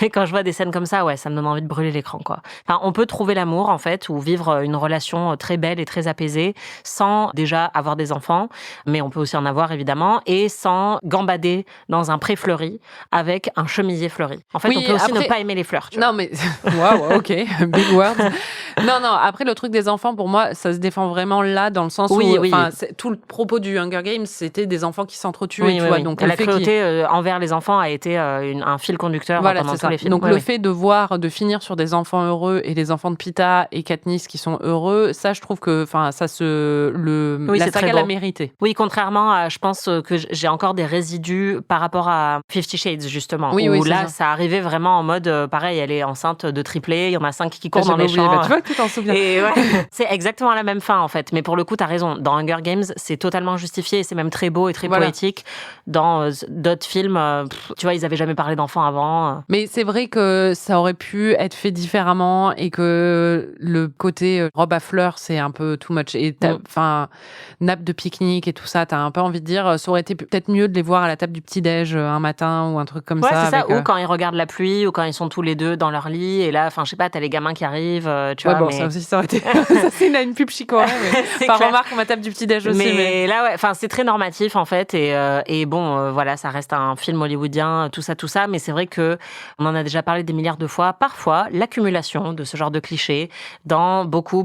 Mais quand je vois des scènes comme ça, ouais, ça me donne envie de brûler l'écran, quoi. Enfin, on peut trouver l'amour, en fait, ou vivre une relation très belle et très apaisée sans déjà avoir des enfants, mais on peut aussi en avoir, évidemment, et sans gambader dans un pré fleuri avec un chemisier fleuri. En fait, Oui, on peut aussi après- ne pas aimer les fleurs, tu vois. Non, mais... Waouh, ok, big words. Non, après, le truc des enfants, pour moi, ça se défend vraiment là, dans le sens Oui, où... oui. Enfin, tout le propos du Hunger Games, c'était des enfants qui s'entretuaient, Oui, tu oui, vois. oui. Donc, Et le la fait qu'il- cruauté envers les enfants a été un fil conducteur Voilà, pendant c'est tous ça. les films. Donc Oui, le oui. fait de finir sur des enfants heureux et les enfants de Peeta et Katniss qui sont heureux, ça je trouve que ça Oui, la c'est très saga beau. l'a mérité. Oui, contrairement à, je pense que j'ai encore des résidus par rapport à 50 Shades, justement. Oui, où oui, c'est là, ça. ça arrivait vraiment en mode, pareil, elle est enceinte de triplé, il y en a 5 qui courent dans J'avais les oublié. champs. Bah, tu vois, Tu t'en souviens. Et ouais, c'est exactement la même fin en fait. Mais pour le coup, t'as raison. Dans Hunger Games, c'est totalement justifié et c'est même très beau et très poétique. Dans d'autres films, tu vois, ils avaient jamais parlé d'enfants avant. Mais c'est vrai que ça aurait pu être fait différemment et que le côté robe à fleurs, c'est un peu too much. Et enfin, nappe de pique-nique et tout ça, t'as un peu envie de dire, ça aurait été peut-être mieux de les voir à la table du petit-déj un matin ou un truc comme ça. Ouais, c'est ça. avec, Ou quand ils regardent la pluie, ou quand ils sont tous les deux dans leur lit. Et là, enfin, je sais pas, t'as les gamins qui arrivent, tu vois. Bon, mais... ça aussi, ça aurait été. Ça, c'est une pub chicorée. Enfin, remarque, ma table du petit-déj aussi. Mais là, ouais, enfin, c'est très normatif en fait. Et bon, voilà, ça reste un film hollywoodien, tout ça. Mais c'est vrai que on en a déjà parlé des milliards de fois. Parfois, l'accumulation de ce genre de clichés dans beaucoup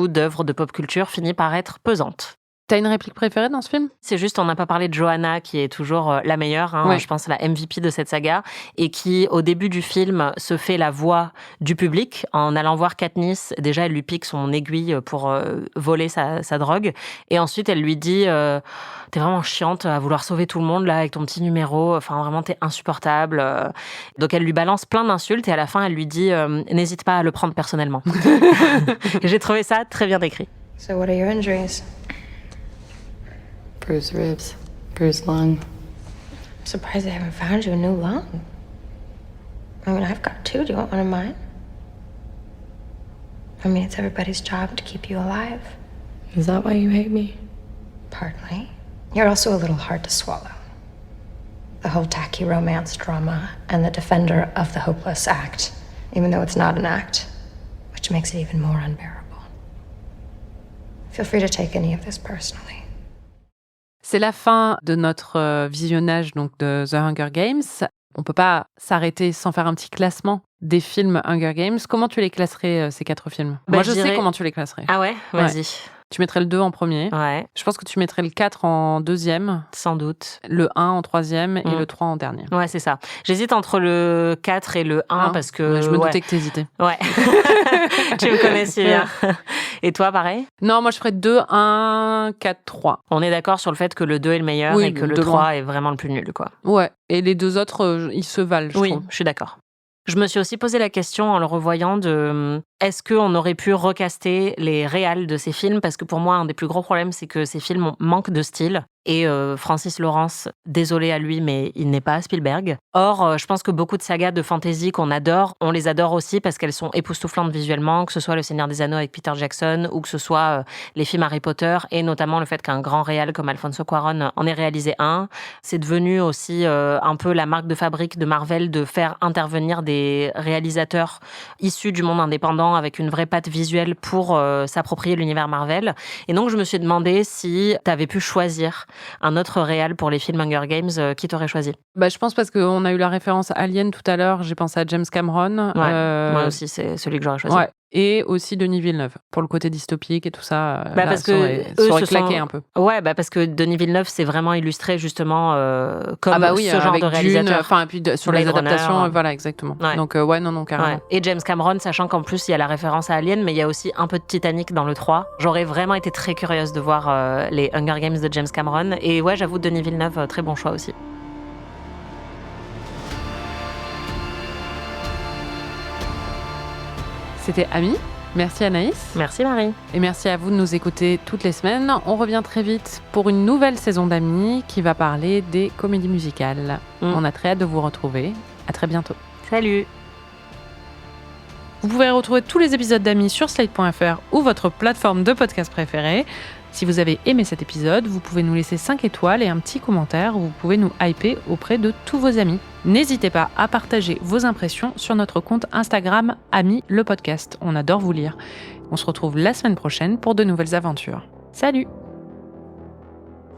d'œuvres de pop culture finit par être pesante. T'as une réplique préférée dans ce film ? C'est juste, on n'a pas parlé de Johanna, qui est toujours la meilleure, je pense la MVP de cette saga, et qui, au début du film, se fait la voix du public en allant voir Katniss. Déjà, elle lui pique son aiguille pour voler sa drogue. Et ensuite, elle lui dit « T'es vraiment chiante à vouloir sauver tout le monde, là, avec ton petit numéro. Enfin, vraiment, t'es insupportable. » Donc, elle lui balance plein d'insultes et à la fin, elle lui dit « N'hésite pas à le prendre personnellement. » J'ai trouvé ça très bien décrit. So what are your injuries? Bruised ribs, bruised lung. I'm surprised they haven't found you a new lung. I mean, I've got two. Do you want one of mine? I mean, it's everybody's job to keep you alive. Is that why you hate me? Partly. You're also a little hard to swallow. The whole tacky romance drama and the defender of the hopeless act, even though it's not an act, which makes it even more unbearable. Feel free to take any of this personally. C'est la fin de notre visionnage donc de The Hunger Games. On peut pas s'arrêter sans faire un petit classement des films Hunger Games. Comment tu les classerais, ces 4 films ? Moi, je sais comment tu les classerais. Ah ouais ? Vas-y. Ouais. Tu mettrais le 2 en premier. Ouais. Je pense que tu mettrais le 4 en deuxième. Sans doute. Le 1 en troisième et le 3 en dernier. Ouais, c'est ça. J'hésite entre le 4 et le 1 parce que... Je me doutais que t'hésitais. Ouais. Tu me connais si bien. Et toi, pareil ? Non, moi je ferais 2, 1, 4, 3. On est d'accord sur le fait que le 2 est le meilleur et que le 3 est vraiment le plus nul, quoi. Ouais. Et les deux autres, ils se valent, je trouve. Oui, je suis d'accord. Je me suis aussi posé la question en le revoyant de est-ce qu'on aurait pu recaster les réals de ces films ? Parce que pour moi, un des plus gros problèmes, c'est que ces films manquent de style. Et Francis Lawrence, désolé à lui, mais il n'est pas Spielberg. Or, je pense que beaucoup de sagas de fantasy qu'on adore, on les adore aussi parce qu'elles sont époustouflantes visuellement, que ce soit Le Seigneur des Anneaux avec Peter Jackson ou que ce soit les films Harry Potter et notamment le fait qu'un grand réal comme Alfonso Cuarón en ait réalisé un. C'est devenu aussi un peu la marque de fabrique de Marvel de faire intervenir des réalisateurs issus du monde indépendant avec une vraie patte visuelle pour s'approprier l'univers Marvel. Et donc, je me suis demandé si tu avais pu choisir un autre réal pour les films Hunger Games, qui t'aurais choisi ? Je pense parce qu'on a eu la référence Alien tout à l'heure, j'ai pensé à James Cameron. Ouais, moi aussi, c'est celui que j'aurais choisi. Ouais. Et aussi Denis Villeneuve, pour le côté dystopique et tout ça. Parce que ça aurait claqué un peu. Ouais, parce que Denis Villeneuve, c'est vraiment illustré justement comme ce genre de réalisateur. Enfin, et puis sur les adaptations, voilà, exactement. Ouais. Donc, non, carrément. Ouais. Et James Cameron, sachant qu'en plus, il y a la référence à Alien, mais il y a aussi un peu de Titanic dans le 3. J'aurais vraiment été très curieuse de voir les Hunger Games de James Cameron. Et ouais, j'avoue, Denis Villeneuve, très bon choix aussi. C'était Ami. Merci Anaïs. Merci Marie. Et merci à vous de nous écouter toutes les semaines. On revient très vite pour une nouvelle saison d'Amis qui va parler des comédies musicales. On a très hâte de vous retrouver. À très bientôt. Salut. Vous pouvez retrouver tous les épisodes d'Amis sur slate.fr ou votre plateforme de podcast préférée. Si vous avez aimé cet épisode, vous pouvez nous laisser 5 étoiles et un petit commentaire où vous pouvez nous hyper auprès de tous vos amis. N'hésitez pas à partager vos impressions sur notre compte Instagram Amis le podcast. On adore vous lire. On se retrouve la semaine prochaine pour de nouvelles aventures. Salut!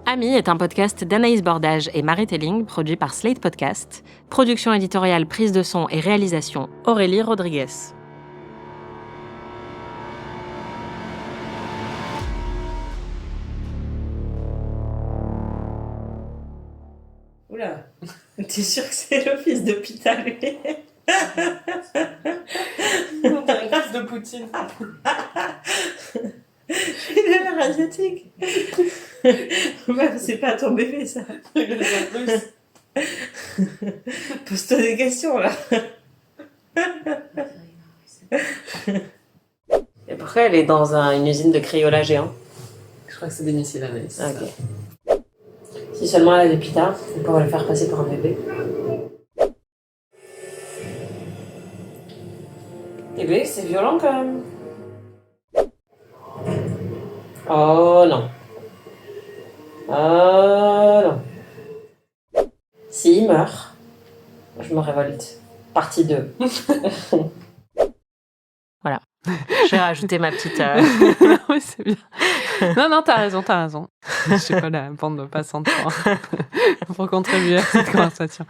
Amis est un podcast d'Anaïs Bordage et Marie Telling, produit par Slate Podcast. Production éditoriale, prise de son et réalisation, Aurélie Rodriguez. Oula, t'es sûr que c'est le fils de Pita, lui? On dirait le fils de Poutine. Il a l'air asiatique. C'est pas ton bébé, ça. Pose-toi des questions, là. Pourquoi elle est dans une usine de Crayola géant? Je crois que c'est des missiles Anaïs. Ah, ok. Si seulement elle a des pitards, on pourrait le faire passer pour un bébé. Bébé, c'est violent quand même. Oh non. Oh non. S'il meurt, je me révolte. Partie 2. Voilà. J'ai rajouté ma petite... Oui, c'est bien. Non, t'as raison. Je sais pas, la bande passante pour contribuer à cette conversation.